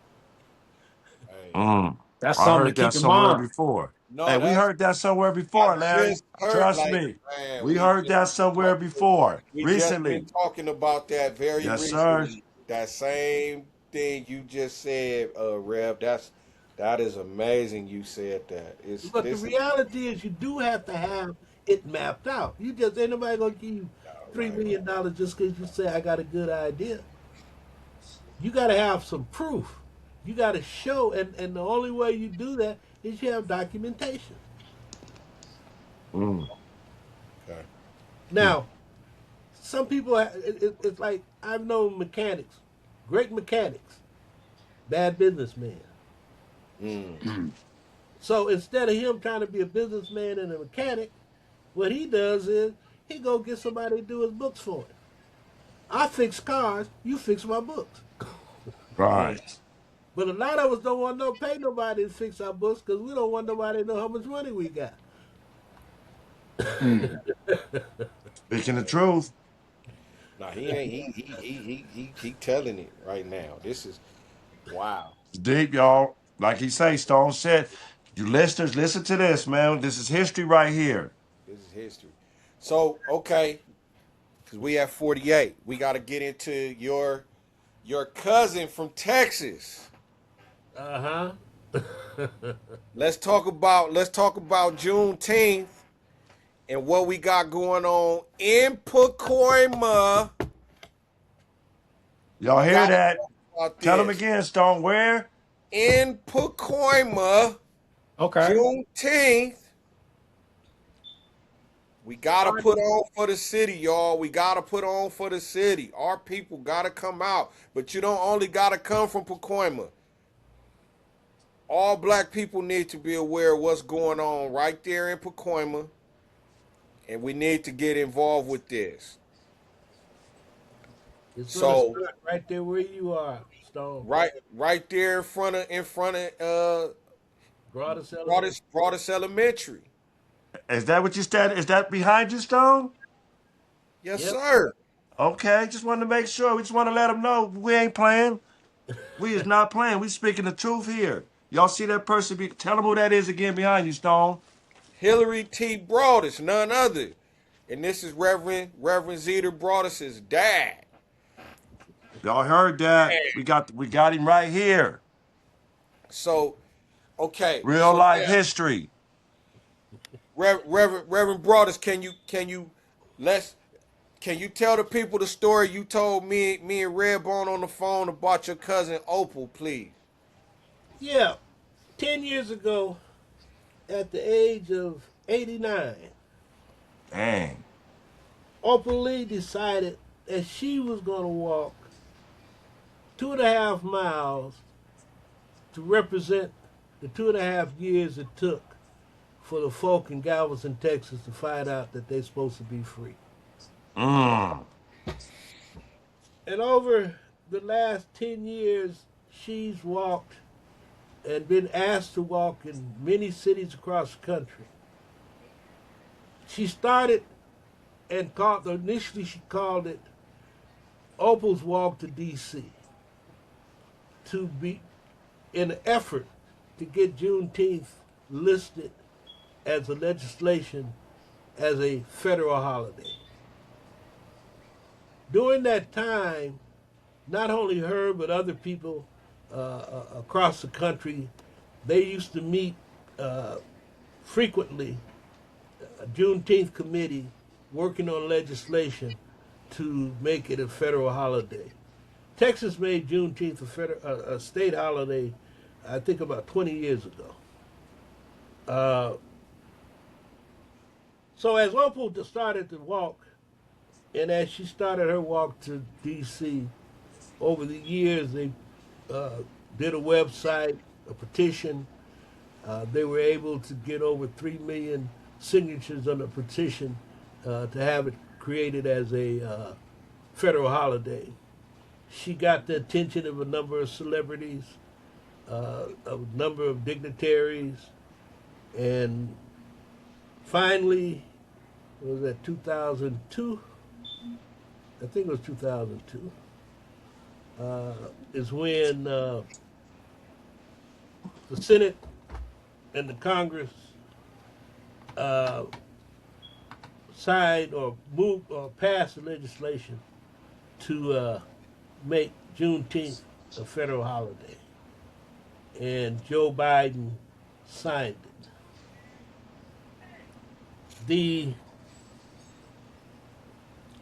mm. That's I something to heard that keep in somewhere mind. before. No, Hey, we that's heard that somewhere I before, Larry. just heard Trust like me. man, We heard that somewhere before. we just been Recently. talking about that very Yes, sir. recently. That same thing you just said, Rev. That is amazing. You said that. It's But the this is reality is you do have to have it mapped out. You just ain't nobody gonna give you $3 right. million just because you say I got a good idea. You gotta have some proof. You gotta show and the only way you do that is you have documentation. Mm. Okay. Now, some people it's like I've known mechanics, great mechanics, bad businessmen. Mm. So instead of him trying to be a businessman and a mechanic, what he does is he go get somebody to do his books for him. I fix cars, you fix my books. Mm. Right. But a lot of us don't want to pay nobody to fix our books because we don't want nobody to know how much money we got. Mm. Speaking the truth. Nah, he ain't. He telling it right now. This is wow. It's deep, y'all. Like he say, Stone said, you listeners, listen to this, man. This is history right here. This is history. So okay, because we have 48. We got to get into your cousin from Texas. Uh huh. Let's talk about Juneteenth and what we got going on in Pacoima. Y'all We hear gotta that? talk about Tell them this. again, Stone. Where? In Pacoima, Okay. Juneteenth, we gotta put on for the city, y'all. We gotta put on for the city. Our people gotta come out. But you don't only gotta come from Pacoima. All black people need to be aware of what's going on right there in Pacoima. And we need to get involved with this. It's gonna So start right there where you are, Stone. right there in front of Broadus Elementary. Broadus Elementary. Is that what you said? Is that behind you, Stone? Yes, Yep. sir. Okay, just wanted to make sure. We just want to let them know we ain't playing. We is not playing. We speaking the truth here. Y'all see that person? Tell them who that is again behind you, Stone. Hillary T. Broadous, none other. And this is Reverend Zedar Broadous' dad. Y'all heard that? We got him right here. So, okay, Real so life now, history. Reverend Broadus, let's can you tell the people the story you told me and Redbone on the phone about your cousin Opal, please? Yeah. 10 years ago, at the age of 89, Dang. Opal Lee decided that she was going to walk 2.5 miles to represent the 2.5 years it took for the folk in Galveston, Texas to find out that they're supposed to be free. Mm. And over the last 10 years, she's walked and been asked to walk in many cities across the country. She started and initially she called it Opals Walk to D.C. to be in an effort to get Juneteenth listed as a legislation as a federal holiday. During that time, not only her but other people across the country, they used to meet frequently, a Juneteenth committee working on legislation to make it a federal holiday. Texas made Juneteenth a state holiday, I think about 20 years ago. So as Opal started to walk, and as she started her walk to D.C., over the years they did a website, a petition. They were able to get over 3 million signatures on a petition to have it created as a federal holiday. She got the attention of a number of celebrities, a number of dignitaries, and finally, was that 2002? I think it was 2002. Is when the Senate and the Congress signed or moved or passed the legislation to make Juneteenth a federal holiday, and Joe Biden signed it.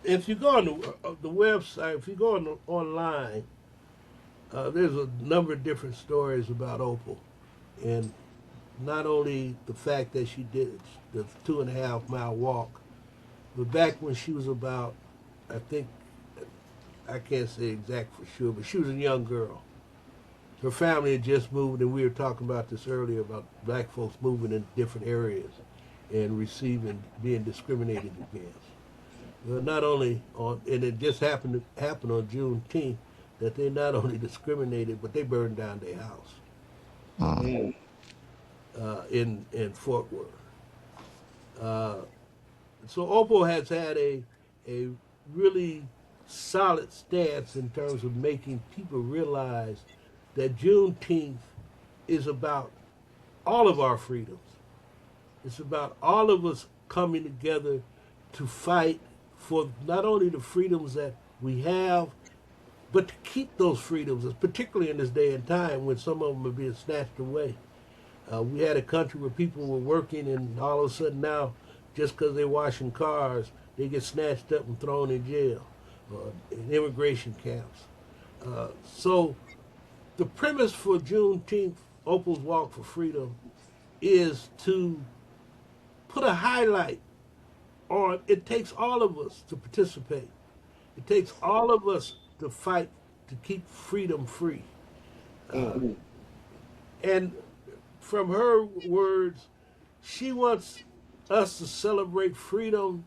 If you go on the website, if you go online, there's a number of different stories about Opal, and not only the fact that she did the 2.5 mile walk, but back when she was about, I think, I can't say exact for sure, but she was a young girl. Her family had just moved, and we were talking about this earlier about black folks moving in different areas and being discriminated against. Well, not only on, and it just happened on Juneteenth, that they not only discriminated, but they burned down their house in Fort Worth. So Opal has had a really solid stance in terms of making people realize that Juneteenth is about all of our freedoms. It's about all of us coming together to fight for not only the freedoms that we have, but to keep those freedoms, particularly in this day and time when some of them are being snatched away. We had a country where people were working, and all of a sudden now, just because they're washing cars, they get snatched up and thrown in jail or in immigration camps. So the premise for Juneteenth, Opals Walk for Freedom, is to put a highlight on, it takes all of us to participate. It takes all of us to fight to keep freedom free. And from her words, she wants us to celebrate freedom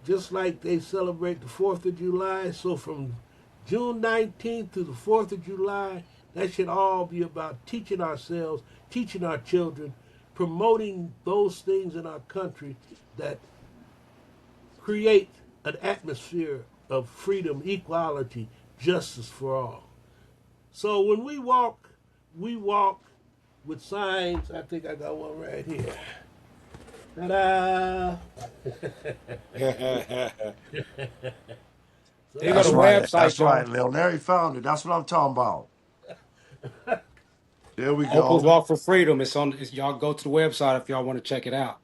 just like they celebrate the 4th of July. So from June 19th to the 4th of July, that should all be about teaching ourselves, teaching our children, promoting those things in our country that create an atmosphere of freedom, equality, justice for all. So when we walk with signs. I think I got one right here. Ta-da! So They got That's a right. website, That's right. y'all. Lil Larry found it. That's what I'm talking about. There we Opals go. Walk for Freedom. Y'all go to the website if y'all want to check it out.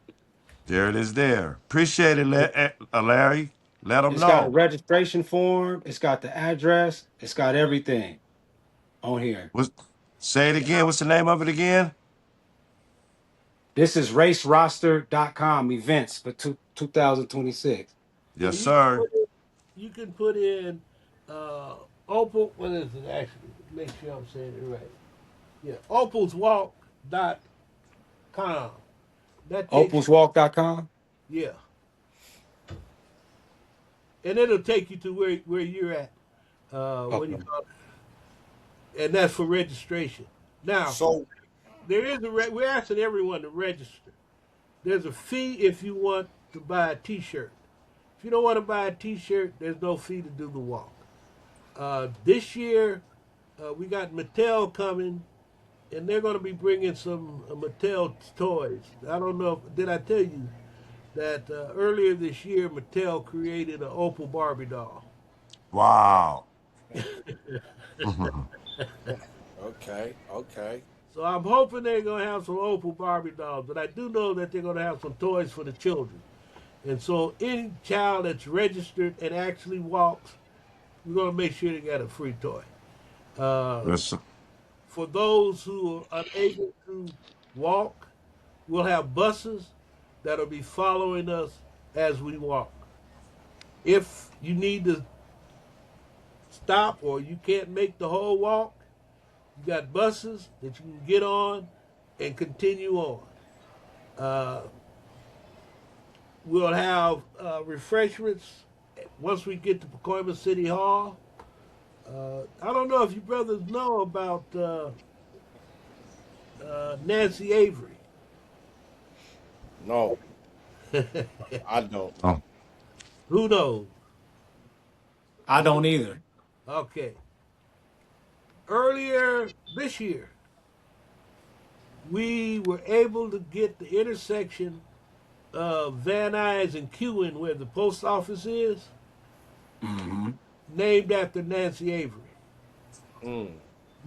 There it is there. Appreciate it, Larry. Let them It's got a know. registration form. It's got the address. It's got everything on here. Say it again. What's the name of it again? This is raceroster.com events for 2026. Yes, And sir. you can put in Opal. What is it actually? Make sure I'm saying it right. Yeah, opalswalk.com. That takes you. Opalswalk.com. Yeah, and it'll take you to where you're at. What do you Okay. call it? And that's for registration. Now, So there is we're asking everyone to register. There's a fee if you want to buy a T-shirt. If you don't want to buy a T-shirt, there's no fee to do the walk. This year, we got Mattel coming, and they're going to be bringing some Mattel toys. I don't know did I tell you that earlier this year Mattel created an Opal Barbie doll. Wow. okay, okay. So I'm hoping they're going to have some Opal Barbie dolls, but I do know that they're going to have some toys for the children. And so any child that's registered and actually walks, we're going to make sure they got a free toy. Yes, sir. For those who are unable to walk, we'll have buses that'll be following us as we walk. If you need to stop or you can't make the whole walk, you got buses that you can get on and continue on. Uh, we'll have refreshments once we get to Pacoima City Hall. I don't know if you brothers know about Nancy Avery. No, I don't. Oh, Who knows? I don't either. Okay. Earlier this year, we were able to get the intersection of Van Nuys and Kewen, where the post office is, Mm-hmm. named after Nancy Avery. Mm.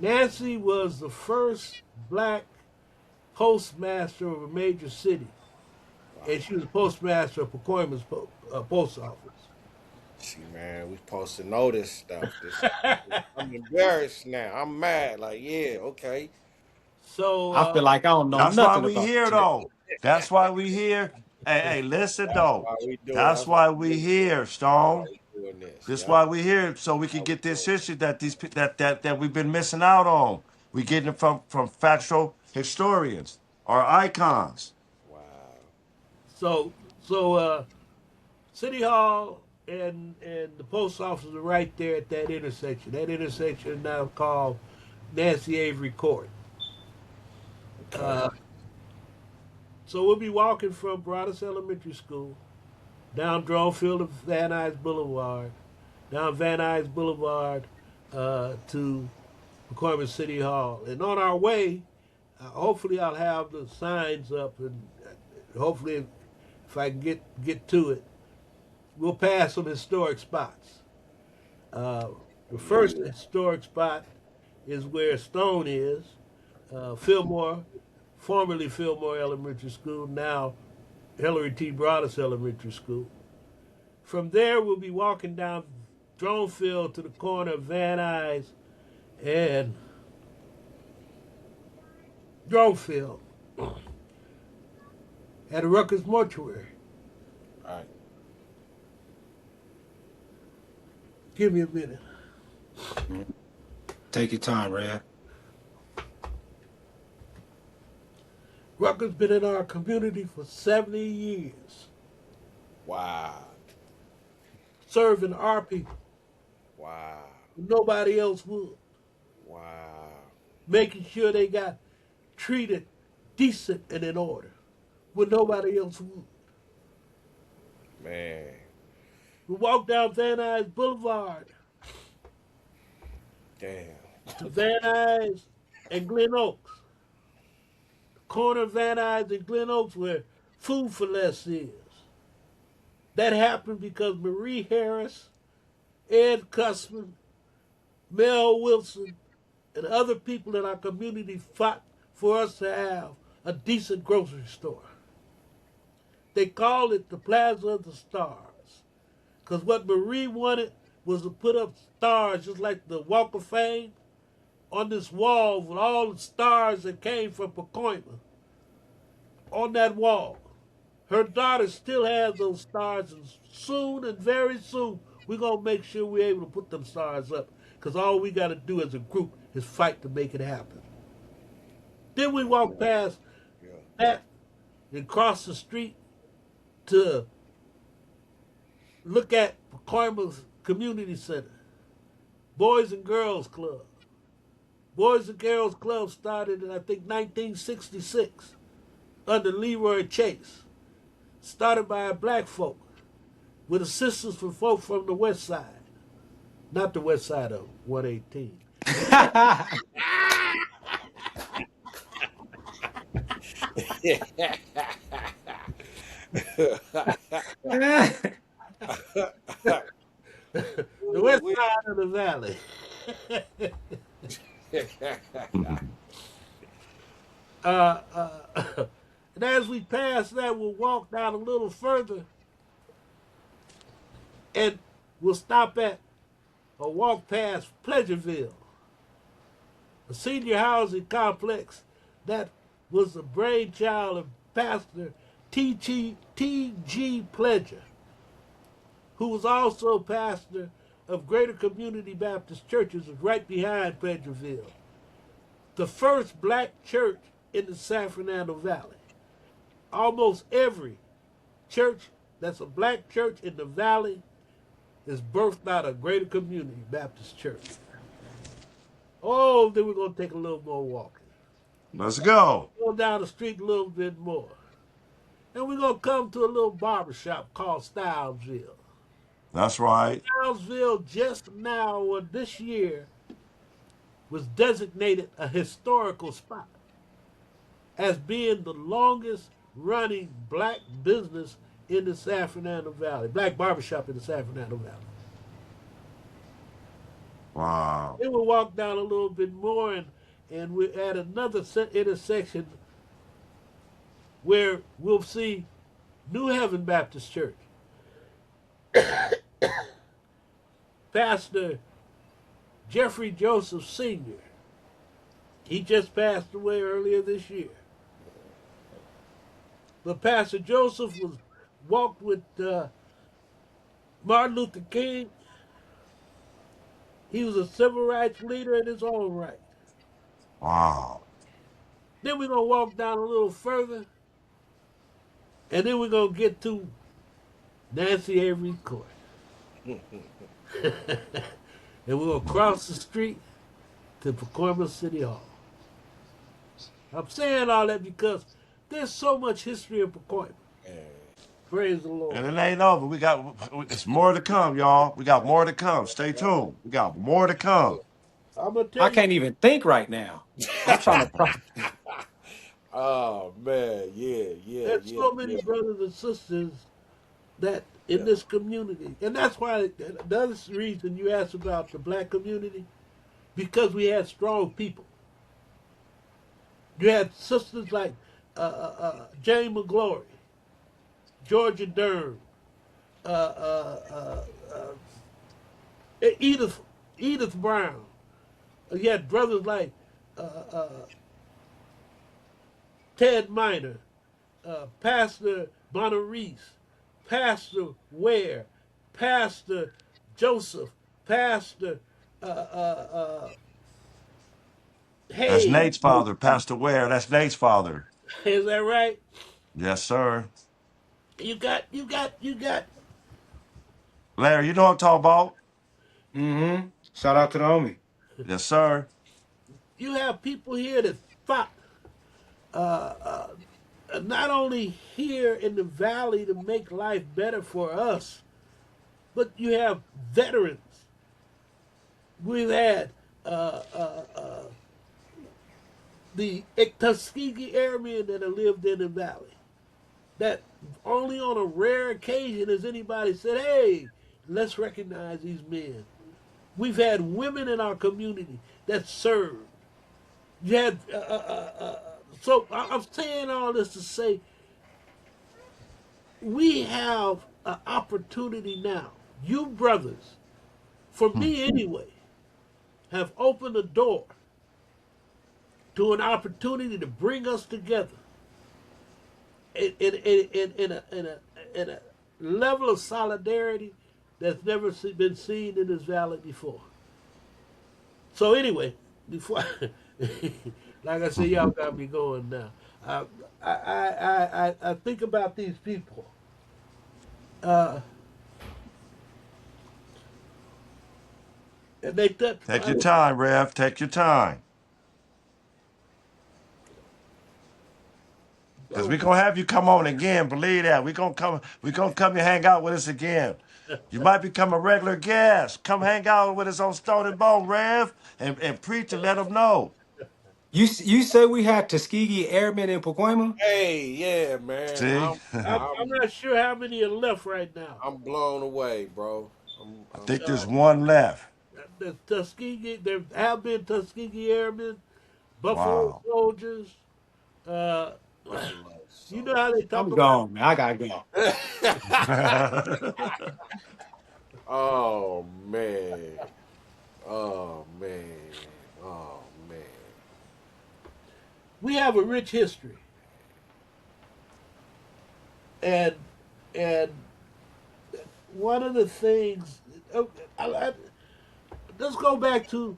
Nancy was the first black postmaster of a major city, and she was postmaster of Pacoima's post office. See, man, we supposed to know this stuff. I'm embarrassed now. I'm mad. Like, yeah, okay. So, I feel like I don't know that's why nothing we about here, shit. though. That's why we here. Hey, listen, That's though. why we do it. That's That's why why we we do here, That's why Stone. we doing this. This Yep. why we here, so we can get this history that that we've been missing out on. We getting it from factual historians or icons. Wow. so City Hall and the post office are right there at that intersection. That intersection is now called Nancy Avery Court. Okay. So we'll be walking from Broadous Elementary School down Dronefield to Van Nuys Boulevard, down Van Nuys Boulevard to Pacoima City Hall. And on our way, hopefully I'll have the signs up, and hopefully if I can get to it, we'll pass some historic spots. The first historic spot is where Stone is, Fillmore, formerly Fillmore Elementary School, now Hillary T. Broadous Elementary School. From there, we'll be walking down Dronefield to the corner of Van Nuys and Dronefield at a Rutgers mortuary. All right. Give me a minute. Take your time, Red. Rutgers been in our community for 70 years, Wow. serving our people. Wow. Nobody else would. Wow. Making sure they got treated decent and in order when nobody else would. Man. We walk down Van Nuys Boulevard Damn. to Van Nuys and Glen Oaks. The corner of Van Nuys and Glen Oaks where Food for Less is. That happened because Marie Harris, Ed Cussman, Mel Wilson, and other people in our community fought for us to have a decent grocery store. They called it the Plaza of the Stars. Because what Marie wanted was to put up stars just like the Walk of Fame on this wall with all the stars that came from Pacoima. on that wall. Her daughter still has those stars, and soon and very soon, we're going to make sure we're able to put them stars up. Because all we got to do as a group is fight to make it happen. Then we walk past Yeah. that and cross the street to look at Pacoima's Community Center, Boys and Girls Club. Boys and Girls Club started in, I think, 1966 under Leroy Chase. Started by black folk with assistance from folk from the west side. Not the west side of 118. The west side of the valley. And as we pass that, we'll walk down a little further and we'll stop at or walk past Pleasureville, a senior housing complex that was the brainchild of Pastor T.G. Pledger, who was also pastor of Greater Community Baptist Churches, was right behind Pleasureville, the first black church in the San Fernando Valley. Almost every church that's a black church in the valley is birthed out of Greater Community Baptist Church. Oh, then we're going to take a little more walking. Let's go. Go down the street a little bit more. And we're going to come to a little barber shop called Stylesville. That's right. Stylesville just now, or this year, was designated a historical spot as being the longest running black business in the San Fernando Valley, black barbershop in the San Fernando Valley. Wow. Then we'll walk down a little bit more and we're at another intersection where we'll see New Heaven Baptist Church. Pastor Jeffrey Joseph Sr., he just passed away earlier this year. But Pastor Joseph walked with Martin Luther King. He was a civil rights leader in his own right. Wow. Then we're going to walk down a little further, and then we're going to get to Nancy Avery's court. And we're going to cross the street to Pacoima City Hall. I'm saying all that because there's so much history in Pacoima. Praise the Lord. And it ain't over. It's more to come, y'all. We got more to come. Stay tuned. We got more to come. I'm going to tell I you. can't even think right now. I'm trying to. Oh man, yeah. There's so many brothers and sisters that in this community. And that's why the other reason you asked about the black community, because we had strong people. You had sisters like Jane McGlory, Georgia Durham, Edith Brown. You had brothers like Ted Minor, Pastor Bonareese, Pastor Ware, Pastor Joseph, Pastor Hayes. That's Nate's father, Pastor Ware. That's Nate's father. Is that right? Yes, sir. You got. Larry, you know what I'm talking about? Mm-hmm. Shout out to the homie. Yes, sir. You have people here that fought, not only here in the valley to make life better for us, but you have veterans. We've had the Tuskegee Airmen that have lived in the valley. That only on a rare occasion has anybody said, hey, let's recognize these men. We've had women in our community that served. You had, so I'm saying all this to say, we have an opportunity now. You brothers, for me anyway, have opened the door to an opportunity to bring us together in a level of solidarity that's never been seen in this valley before. So anyway, before like I said, y'all got me going now. I I think about these people. Uh, and they touch. Take your time, Rev. Take your time. Because we're gonna have you come on again, believe that. We're gonna come and hang out with us again. You might become a regular guest. Come hang out with us on Stone and Bone, Rev, and preach and let them know. You say we had Tuskegee Airmen in Pacoima? Hey, yeah, man. See? I'm not sure how many are left right now. I'm blown away, bro. I I'm think there's Uh, one left. the Tuskegee, there have been Tuskegee Airmen, Buffalo Wow. Soldiers. Uh, Buffalo you know how they Soldier. talk I'm about. gone, man. I gotta go. Oh man. Oh man. Oh man. We have a rich history, and and one of the things. uh, I, let's go back to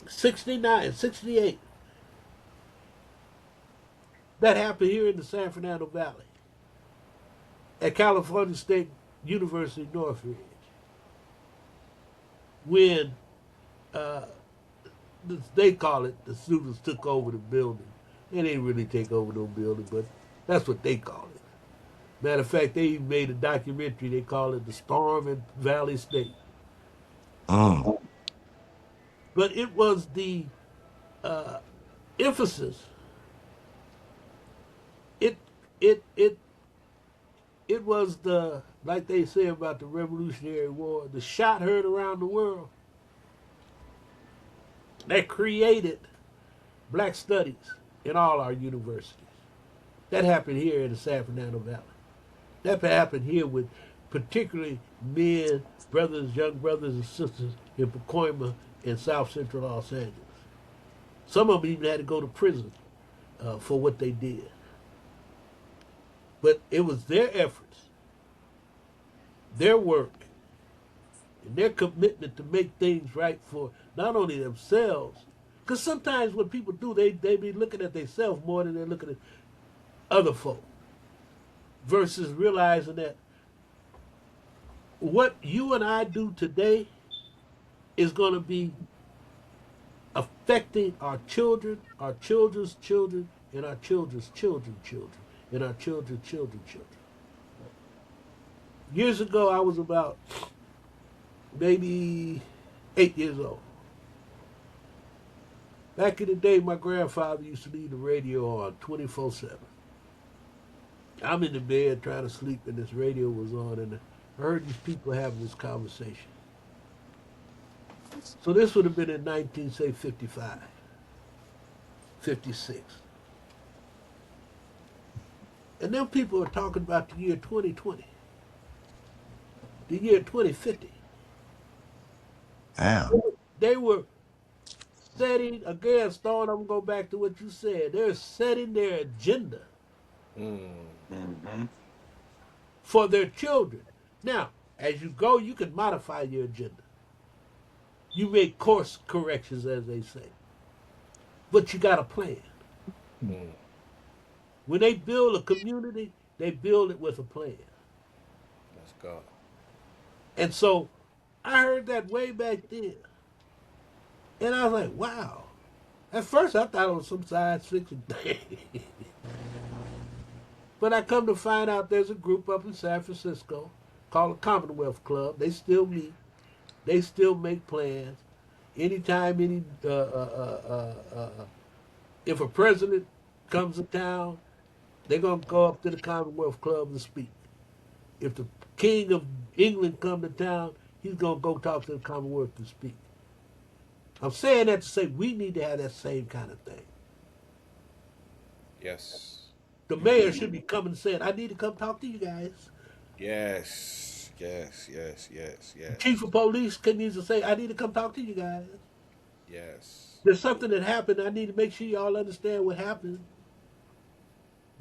69, 68. That happened here in the San Fernando Valley at California State University Northridge when uh, they call it the students took over the building. They didn't really take over no building, but that's what they call it. Matter of fact, they even made a documentary. They call it the Storm in Valley State. Mm. But it was the uh, emphasis. It it it it was the, like they say about the Revolutionary War, the shot heard around the world that created black studies in all our universities. That happened here in the San Fernando Valley. That happened here with particularly men, brothers, young brothers and sisters in Pacoima in South Central Los Angeles. Some of them even had to go to prison for what they did. But it was their efforts, their work, and their commitment to make things right for not only themselves, because sometimes what people do, they be looking at themselves more than they're looking at other folk, versus realizing that what you and I do today is going to be affecting our children, our children's children, and our children's children's children, and our children's children's children. Years ago, I was about maybe 8 years old. Back in the day, my grandfather used to leave the radio on 24/7. I'm in the bed trying to sleep, and this radio was on, and I heard these people having this conversation. So this would have been in 1955, 56. And then people are talking about the year 2020, the year 2050. Damn. They were setting, again, Stone, I'm going to go back to what you said. They're setting their agenda Mm-hmm. for their children. Now, as you go, you can modify your agenda. You make course corrections, as they say. But you got a plan. Mm. When they build a community, they build it with a plan. Let's go. And so I heard that way back then. And I was like, wow. At first I thought it was some science fiction thing. But I come to find out there's a group up in San Francisco called the Commonwealth Club. They still meet. They still make plans. Anytime if a president comes to town, they're going to go up to the Commonwealth Club and speak. If the King of England come to town, he's going to go talk to the Commonwealth to speak. I'm saying that to say we need to have that same kind of thing. Yes. The mayor should be coming and saying, I need to come talk to you guys. Yes. Yes. Yes. Yes. The Yes. chief of police needs to say, I need to come talk to you guys. Yes. There's something that happened. I need to make sure y'all understand what happened.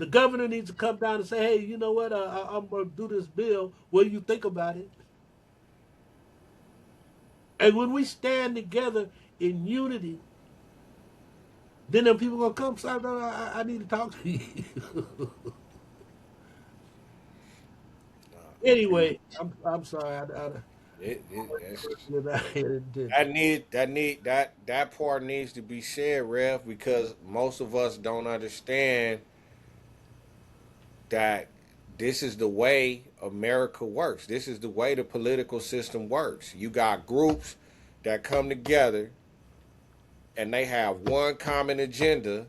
The governor needs to come down and say, hey, you know what? I'm going to do this bill. What do you think about it? And when we stand together in unity, then them people going to come say, no, I need to talk to you. Anyway, I'm sorry. That's, I that part needs to be said, Rev, because most of us don't understand that this is the way America works. This is the way the political system works. You got groups that come together and they have one common agenda,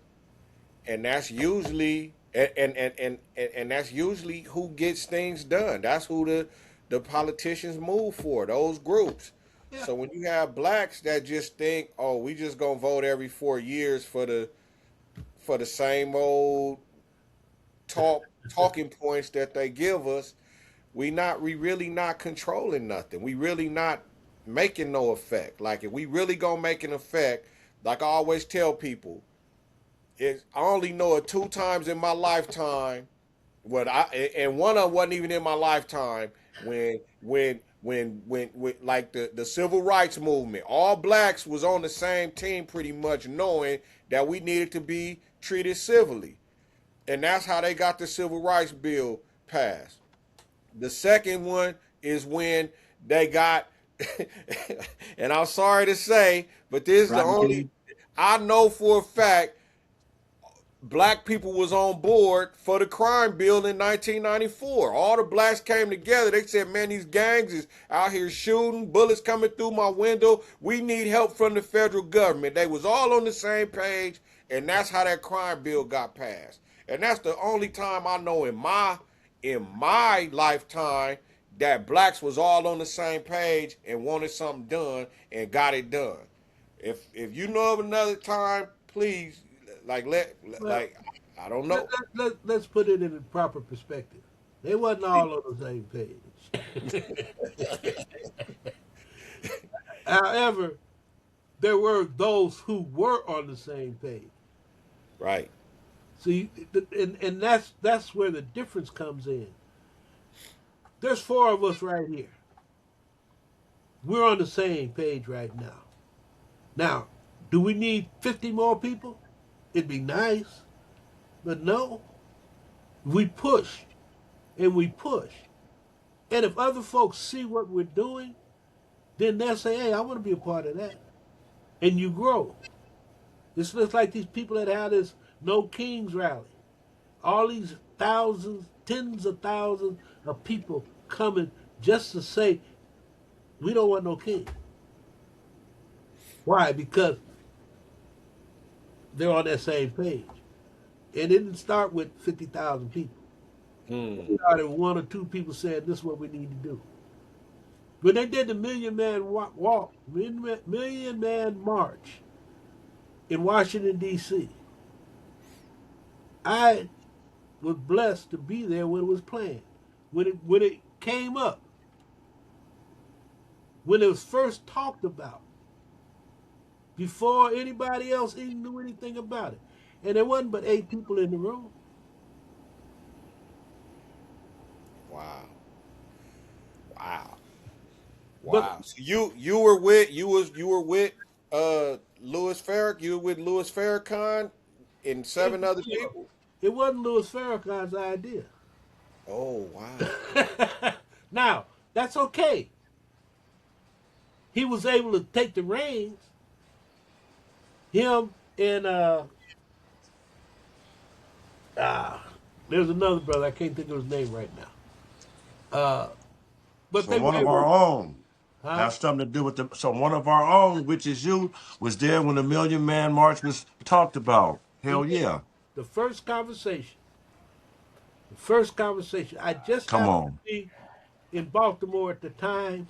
and that's usually and that's usually who gets things done. That's who the politicians move for, those groups. yeah. So when you have blacks that just think, oh, we just gonna vote every 4 years for the same old talking points that they give us, we really not controlling nothing. We really not making no effect. Like if we really gonna make an effect, like I always tell people, I only know it 2 times in my lifetime. And one of them wasn't even in my lifetime when like the civil rights movement, all blacks was on the same team pretty much, knowing that we needed to be treated civilly. And that's how they got the civil rights bill passed. The second one is when they got, and I'm sorry to say, but this is the Rodney only, King. I know for a fact black people was on board for the crime bill in 1994. All the blacks came together. They said, man, these gangs is out here shooting, bullets coming through my window. We need help from the federal government. They was all on the same page, and that's how that crime bill got passed. And that's the only time I know in my lifetime that blacks was all on the same page and wanted something done and got it done. If you know of another time, please, Well, I don't know. let's put it in a proper perspective. They wasn't all on the same page. However, there were those who were on the same page. Right. See, and that's where the difference comes in. There's 4 of us right here. We're on the same page right now. Now, do we need 50 more people? It'd be nice, but no. We push and we push. And if other folks see what we're doing, then they'll say, hey, I want to be a part of that. And you grow. It's just like these people that had this No Kings rally. All these thousands, tens of thousands of people coming just to say, we don't want no king. Why? Because they're on that same page. It didn't start with 50,000 people. It started with 1 or 2 people saying, this is what we need to do. When they did the Million Man March in Washington, D.C., I was blessed to be there when it was planned. When it came up, when it was first talked about, before anybody else even knew anything about it. And there wasn't but 8 people in the room. Wow. Wow. But Wow. So you were with Louis Farrakhan. You were with Louis Farrakhan and 7 other people. it wasn't Louis Farrakhan's idea. Oh wow. Now, that's okay. He was able to take the reins. Him and there's another brother, I can't think of his name right now. But So they one were of able, our own huh? has something to do with the. So one of our own, which is you, was there when the Million Man March was talked about. Hell yeah! The first conversation. The first conversation. I just Come happened to on. be in Baltimore at the time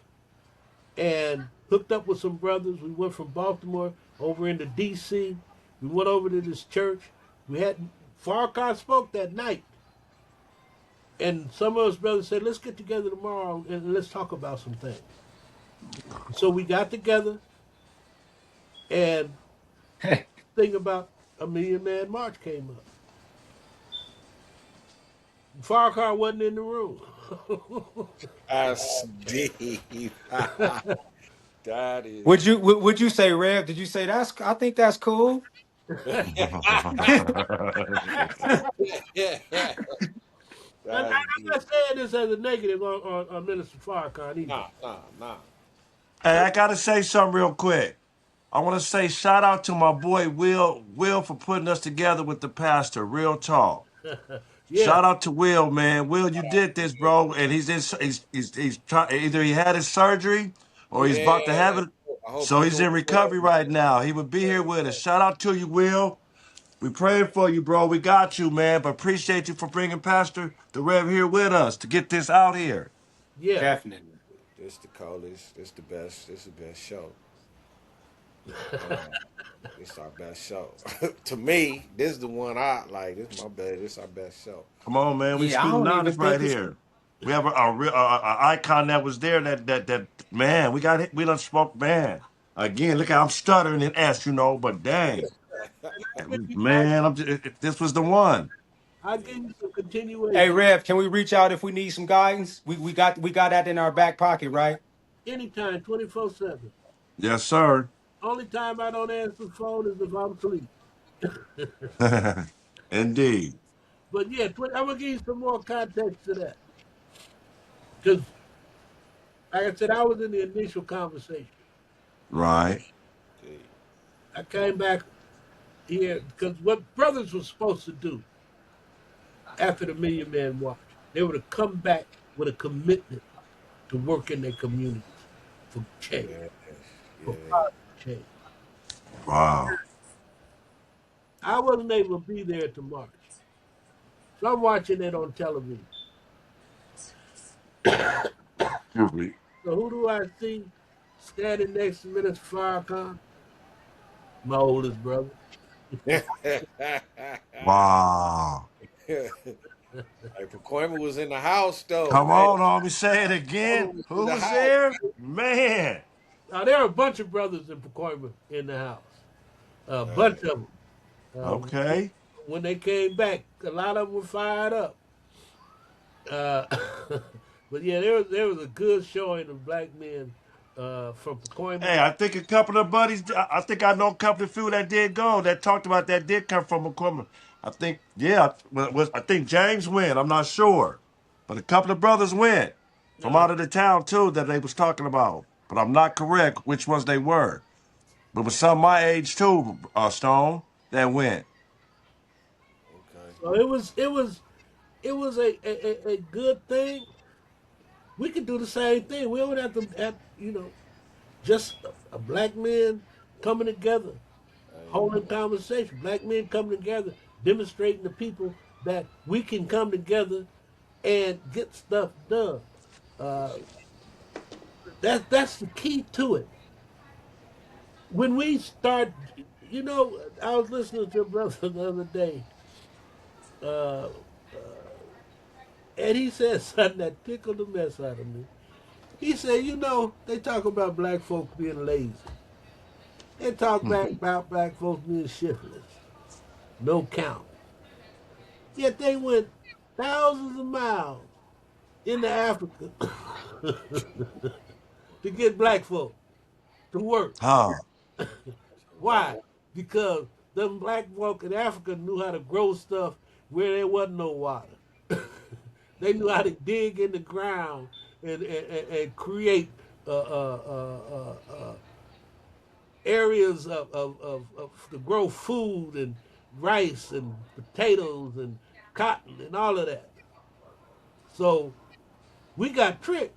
and hooked up with some brothers. We went from Baltimore over into D.C. We went over to this church. We had Farrakhan spoke that night. And some of us brothers said, let's get together tomorrow and let's talk about some things. So we got together and thing about a Million Man March came up. Farrakhan wasn't in the room. That's deep. That is Would you say, Rev? Did you say that's? I think that's cool. yeah. And That's I'm deep. not saying this as a negative on Minister Farrakhan either. Nah. Hey, I gotta say something real quick. I want to say shout out to my boy Will for putting us together with the pastor. Real talk. Yeah, Shout out to Will, man. Will, you did this, bro, and he's trying. Either he had his surgery or he's about to have Yeah. it. I hope So he's he's doing in well. recovery right now. He would be here with us. Shout out to you, Will. We praying for you, bro. We got you, man. But appreciate you for bringing Pastor the Rev here with us to get this out here. yeah. Definitely. This the coldest. This the best. This the best show. This our best show. To me, this is the one I like. This my best. This our best show. Come on, man. We Yeah, I speaking don't even honest right think it's. here. We have a icon that was there. That man. We got it. We done spoke, man. Again, look, I'm stuttering and S, but dang, man, this was the one. I'll give you some Hey, continuation Rev, can we reach out if we need some guidance? We got that in our back pocket, right? anytime, 24/7. Yes, sir. Only time I don't answer the phone is if I'm asleep. Indeed. But yeah, I'm gonna give you some more context to that. Because, like I said, I was in the initial conversation. Right. I came back here because what brothers were supposed to do after the Million Man March, they were to come back with a commitment to work in their communities for change, Yeah. for Yeah. positive change. Wow. I wasn't able to be there to march, so I'm watching it on television. Excuse me. So who do I see standing next to Minister Farrakhan? My oldest brother. Wow. Like Pacoima was in the house though, Come man. on, homie. Say it Pacoima again. was in Who the was house. there? Man. Now there are a bunch of brothers in Pacoima in the house. A bunch of them. Okay. When they came back, a lot of them were fired up. Uh, but yeah, there was a good showing of black men from Pacoima. Hey, I think a couple of buddies, I think I know a couple of few that did go that talked about that did come from equipment. I think, yeah, I think James went. I'm not sure. But a couple of brothers went from Uh, out of the town too that they was talking about. But I'm not correct which ones they were. But it was some my age too, Stone, that went. Okay. so it was a good thing. We could do the same thing. We don't have to have just a black man coming together, holding conversation. Black men coming together, demonstrating to people that we can come together and get stuff done. Uh, that's the key to it. When we start, I was listening to a brother the other day, uh, and he said something that tickled the mess out of me. He said, they talk about black folks being lazy. They talk back about black folks being shiftless, no count. Yet they went thousands of miles into Africa to get black folk to work. Huh. Why? Because them black folk in Africa knew how to grow stuff where there wasn't no water. They knew how to dig in the ground and create areas to grow food and rice and potatoes and cotton and all of that. So we got tricked.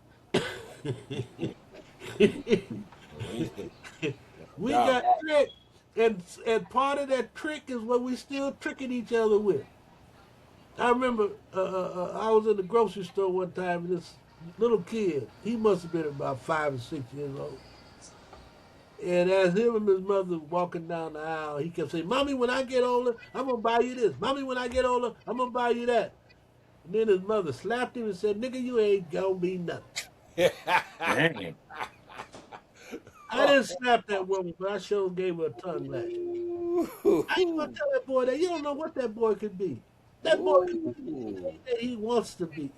We Doubt. got tricked, and part of that trick is what we still tricking each other with. I remember I was in the grocery store one time, and this little kid, he must have been about 5 or 6 years old. And as him and his mother walking down the aisle, he kept saying, "Mommy, when I get older, I'm gonna buy you this. Mommy, when I get older, I'm gonna buy you that." And then his mother slapped him and said, "Nigga, you ain't gonna be nothing." Dang. I didn't slap that woman, but I sure gave her a tongue lash. I ain't gonna tell that boy that. You don't know what that boy could be. That boy could be Ooh. anything that he wants to be.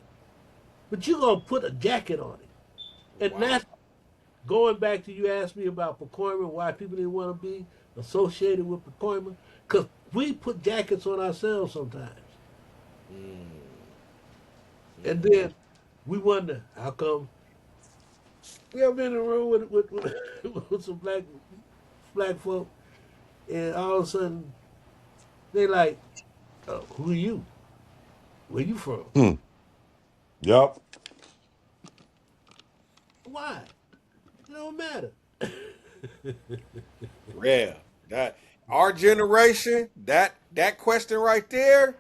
But you're going to put a jacket on him. And Wow. that's going back to you asked me about Pacoima and why people didn't want to be associated with Pacoima. Because we put jackets on ourselves sometimes. And then we wonder, how come we ever been in a room with some black folk and all of a sudden they like, who are you? Where you from? Yep. Why? It don't matter. Yeah, that our generation, that question right there,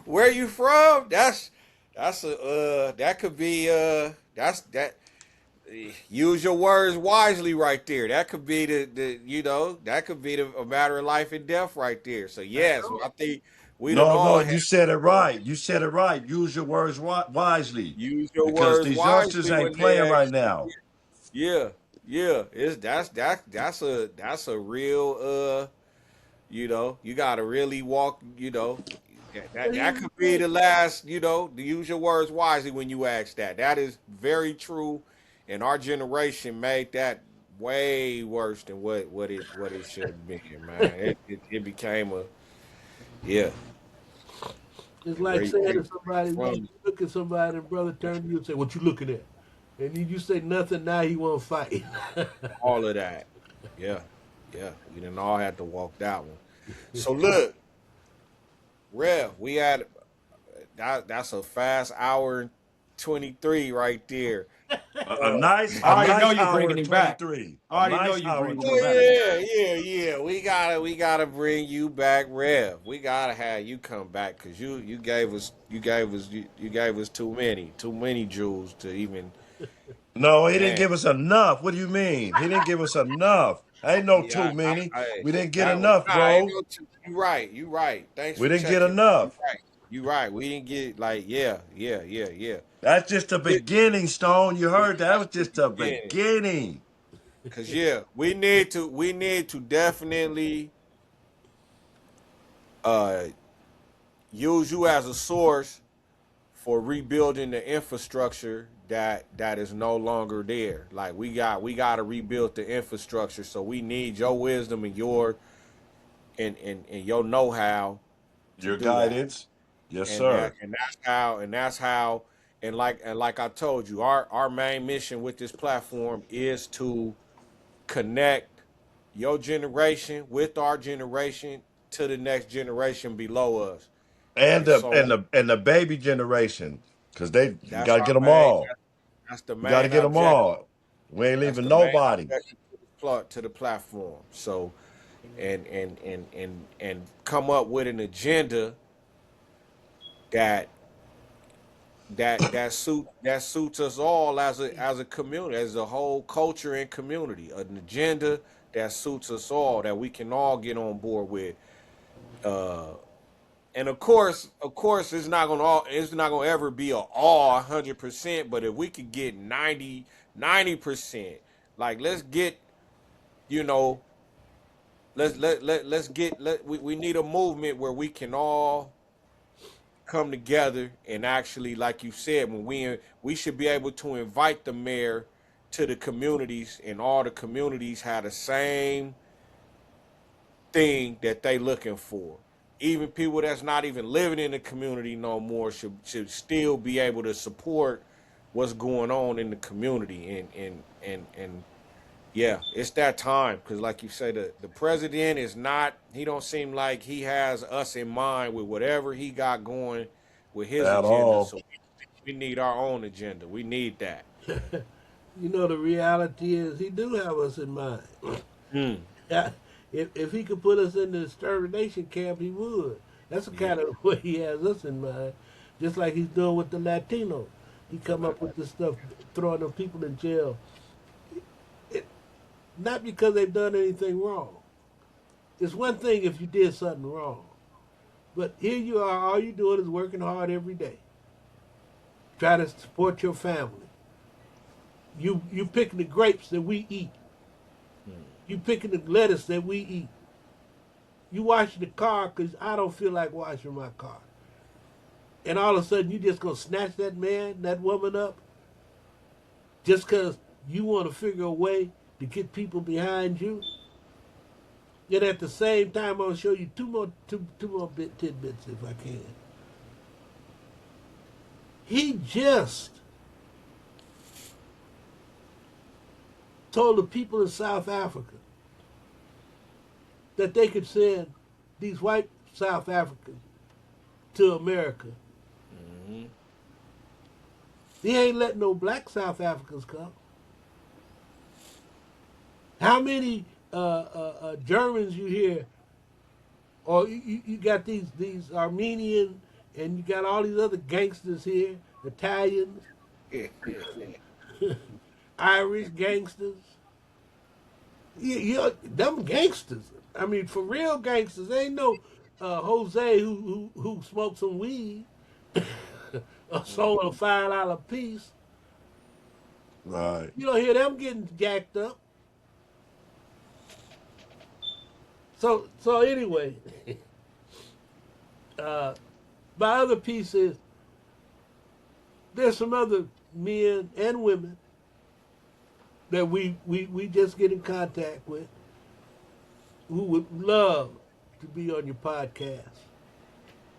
where you from? That's a that could be that's that. Use your words wisely, right there. That could be the that could be a matter of life and death right there. So I yes, know. I think we done No, all no, had you said it right. You said it right. Use your words wisely, use your because words these youngsters wisely ain't when they playing right ask. now. Yeah, yeah. It's that's a real you gotta really walk, But that here's could the be thing. the last, to use your words wisely when you ask that. That is very true. And our generation made that way worse than what it should have been, man. It became a yeah, It's and where like you saying where to you somebody, you from, look at somebody and brother turn to you and say, what you looking at? And then you say nothing, now he won't fight. all of that. Yeah, yeah. We didn't all have to walk that one. So look, Rev, we had that's a fast hour and 23 right there. A nice, I a already know nice you hour bringing and him back. 23. I A already know nice you hour and bringing him Oh, back. 23. yeah. We gotta bring you back, Rev. We gotta have you come back because you gave us too many jewels to even. No, he didn't Man, give us enough. What do you mean? He didn't give us enough. Ain't no yeah, too many. I We didn't get that was enough, nah. Ain't bro. no you right. You right. Thanks We for didn't get checking. You enough. right. You right. We didn't get like yeah. That's just the Yeah, beginning, Stone. You heard that? That was that's the just the beginning. beginning. Cause yeah, we need to definitely uh use you as a source for rebuilding the infrastructure that is no longer there. Like we got to rebuild the infrastructure. So we need your wisdom and and your know-how to Your do that. guidance. Yes, And that sir. and that's how and like I told you, our main mission with this platform is to connect your generation with our generation to the next generation below us. And And the so and the and the baby generation, because we that's got to get our them main all. that's the We got to main get them objective. all. We ain't That's leaving the main nobody. objective to the platform. So and come up with an agenda that that suits us all as a community, as a whole culture and community. An agenda that suits us all, that we can all get on board with. Uh, and of course, it's not gonna ever be a all 100%. But if we could get 90%, like let's get, you know, let's get we need a movement where we can all come together and actually, like you said, when we should be able to invite the mayor to the communities, and all the communities have the same thing that they looking for. Even people that's not even living in the community no more should still be able to support what's going on in the community. And yeah, it's that time, because like you say, the president is not, he don't seem like he has us in mind with whatever he got going with his At agenda. all. So we need our own agenda. We need that. You know, the reality is he do have us in mind. Mm. Yeah, if he could put us in the extermination camp, he would. That's the Yeah. kind of way he has us in mind. Just like he's doing with the Latinos. He come up with this stuff, throwing them people in jail. It, not because they've done anything wrong. It's one thing if you did something wrong. But here you are, all you doing is working hard every day. Try to support your family. You picking the grapes that we eat. You picking the lettuce that we eat. You washing the car because I don't feel like washing my car. And all of a sudden, you just going to snatch that man, that woman up, just because you want to figure a way to get people behind you. Yet at the same time, I'm going to show you two more tidbits if I can. He just told the people in South Africa that they could send these white South Africans to America. Mm-hmm. He ain't letting no black South Africans come. How many Germans you hear, or you got these Armenian, and you got all these other gangsters here, Italians, Irish gangsters. Them gangsters. I mean, for real gangsters. Ain't no Jose who smoked some weed or sold a $5 piece. Right. You don't hear them getting jacked up. So anyway, my other piece is there's some other men and women that we just get in contact with who would love to be on your podcast,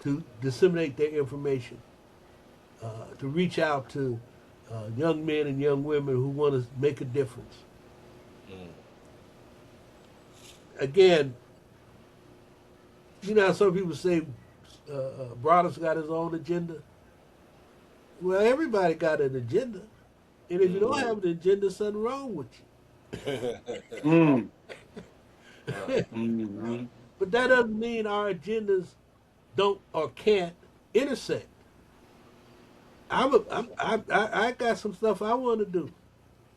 to disseminate their information, to reach out to young men and young women who want to make a difference. Again, you know how some people say Broadous got his own agenda? Well, everybody got an agenda. And if you don't have an agenda, something wrong with you. Mm. But that doesn't mean our agendas don't or can't intersect. I got some stuff I want to do,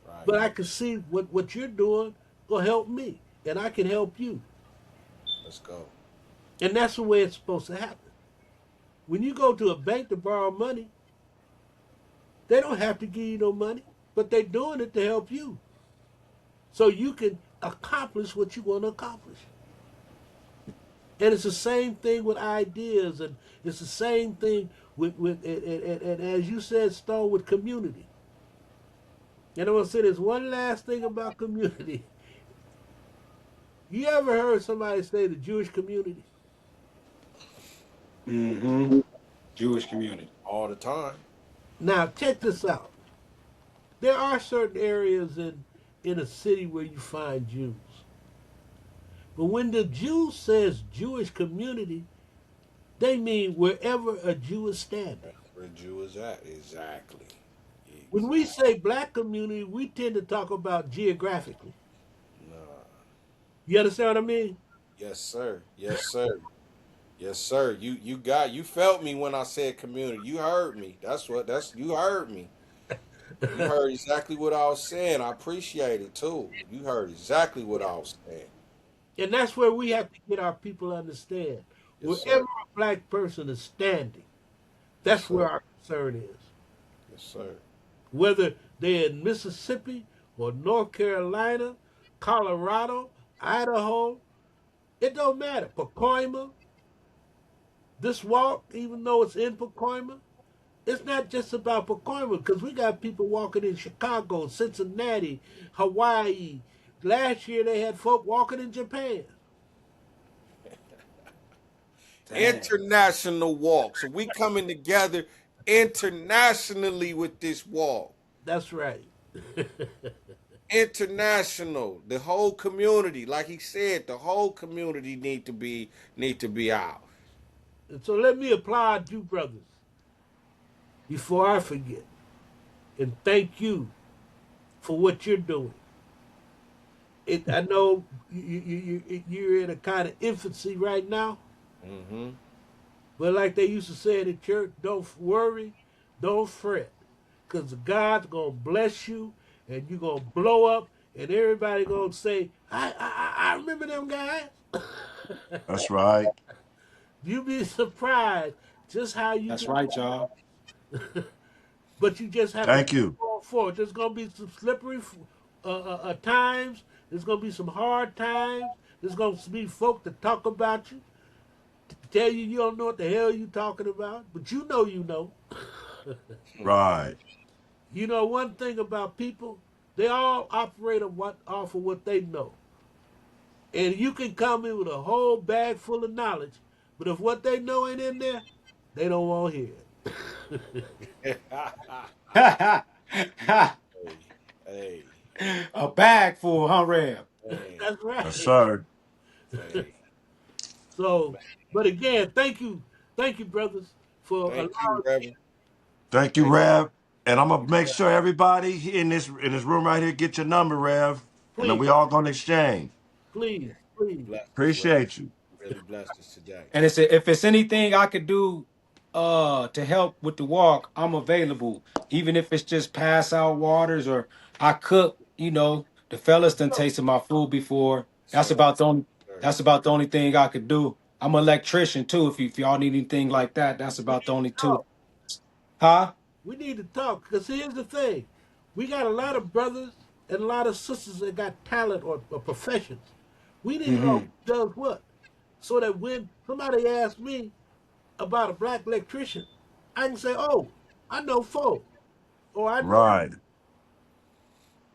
Right. but I can see what you're doing will help me, and I can help you. Let's go. And that's the way it's supposed to happen. When you go to a bank to borrow money, they don't have to give you no money, but they're doing it to help you, so you can accomplish what you want to accomplish. And it's the same thing with ideas, and it's the same thing with and as you said, Stone, with community. And I want to say this one last thing about community. You ever heard somebody say the Jewish community? Mm-hmm. Jewish community. All the time. Now check this out. There are certain areas in a city where you find Jews. But when the Jew says Jewish community, they mean wherever a Jew is standing. Where Jew is at. Exactly. When we say black community, we tend to talk about geographically. Nah. You understand what I mean? Yes, sir. Yes, sir. Yes, sir. You felt me when I said community. You heard me. You heard me. You heard exactly what I was saying. I appreciate it too. You heard exactly what I was saying. And that's where we have to get our people to understand. Yes, Wherever sir. a black person is standing, Yes, that's where sir. our concern is. Yes, sir. Whether they're in Mississippi or North Carolina, Colorado, Idaho, it don't matter. Pacoima, this walk, even though it's in Pacoima, it's not just about Pacoima because we got people walking in Chicago, Cincinnati, Hawaii. Last year they had folk walking in Japan. Damn. International walk. So we coming together internationally with this walk. That's right. International. The whole community, like he said, the whole community need to be out. And so let me applaud you, brothers, before I forget, and thank you for what you're doing. I know you're in a kind of infancy right now, Mm-hmm. but like they used to say in the church, don't worry, don't fret, because God's gonna bless you, and you're gonna blow up, and everybody gonna say, I remember them guys. That's right. You be surprised just how you That's can. right, y'all. But you just have to Thank keep you. going forward. There's gonna be some slippery times. There's gonna be some hard times. There's going to be folk that talk about you, to tell you you don't know what the hell you talking about, but you know you know. Right. You know one thing about people, they all operate off of what they know. And you can come in with a whole bag full of knowledge, but if what they know ain't in there, they don't want to hear it. Hey, A bag full, huh, Rev? hey, That's Yes, right. sir. hey. So, but again, thank you, brothers, for Thank you, allowing. Reverend. Thank you, Thank Rev. And I'm you. gonna make sure everybody in this room right here get your number, Rev. And then Please, we all gonna exchange. please, You please. blessed us, Reverend. Appreciate you. You really blessed us today. And if it's anything I could do to help with the walk, I'm available. Even if it's just pass out waters or I cook, the fellas done tasted my food before. That's Sir, about the only sir. that's about the only thing I could do. I'm an electrician too. If y'all need anything like that, that's We about the need only to two. talk. Huh? We need to talk because here's the thing: we got a lot of brothers and a lot of sisters that got talent or professions. We need to know Mm-hmm. who does what, so that when somebody asks me about a black electrician, I can say, "Oh, I know four," or "I know." Right.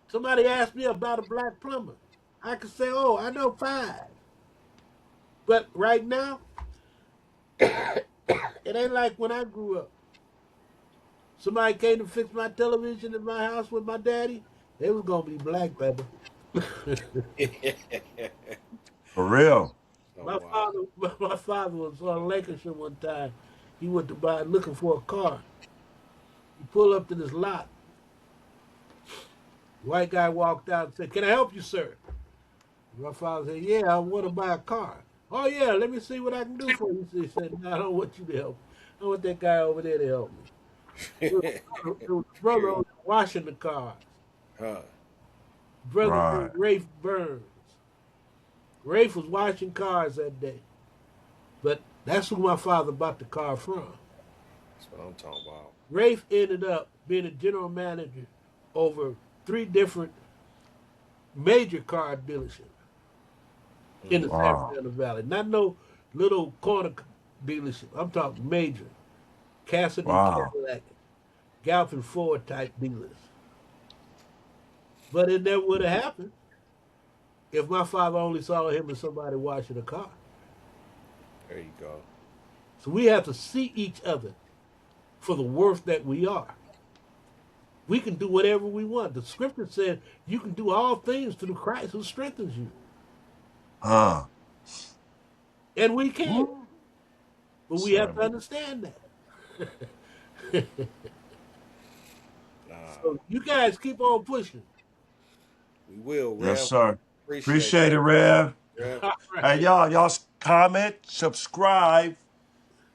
Somebody asks me about a black plumber, I can say, "Oh, I know five." But right now, it ain't like when I grew up. Somebody came to fix my television in my house with my daddy. They was gonna be black, baby. For real. Oh, My wow. father, my father was on Lancashire one time. He went to buy looking for a car. He pulled up to this lot. White guy walked out and said, "Can I help you, sir?" My father said, "Yeah, I want to buy a car." "Oh yeah, let me see what I can do for you." He said, "No, I don't want you to help me. I want that guy over there to help me." It was a brother over there washing the cars. Huh. Brother named Right. Rafe Burns. Rafe was washing cars that day. But that's who my father bought the car from. That's what I'm talking about. Rafe ended up being a general manager over three different major car dealerships in the Mm. San Wow. Fernando Valley. Not no little corner dealership. I'm talking major. Cassidy Wow. Cadillac, Galpin Ford type dealers. But it never would have happened if my father only saw him as somebody washing a car. There you go. So we have to see each other for the worth that we are. We can do whatever we want. The scripture said you can do all things through Christ who strengthens you. Huh. And we can. Woo. But we have Sir. to understand that. Nah, So you guys keep on pushing. we will, Yes, Rev. sir. Appreciate Appreciate it, Rev. it, Rev. All Hey, right. y'all comment, subscribe,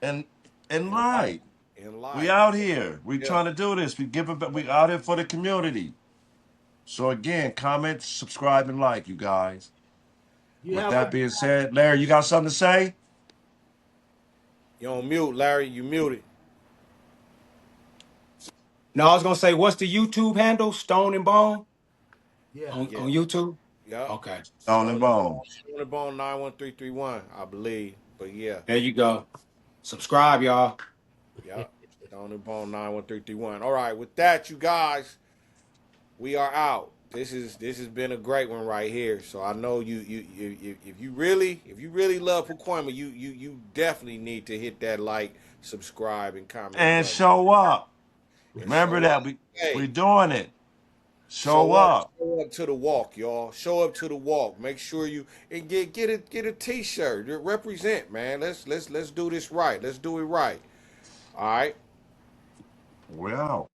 and And like, like. and We like. out here. We Yeah. trying to do this. We giving back. We out here for the community. So again, comment, subscribe, and like, you guys. You With have a that being said, Larry, you got something to say? You on mute, Larry. You muted. No, I was gonna say, what's the YouTube handle? Stone and Bone yeah. Yeah. on YouTube. Yeah. Okay, On and Stone and Bone. bone. Stone and Bone 91331, I believe. But yeah. there you go. Subscribe, y'all. Yeah. Stone and Bone 91331. All right. With that, you guys, we are out. This has been a great one right here. So I know if you really love Pacoima, you definitely need to hit that like, subscribe, and comment And button show up. and Remember show up. that we Hey, doing it. Show show up, up. show up to the walk, y'all. Show up to the walk. Make sure you and get a t-shirt. Represent, man. Let's do this right. Let's do it right. All right. Well.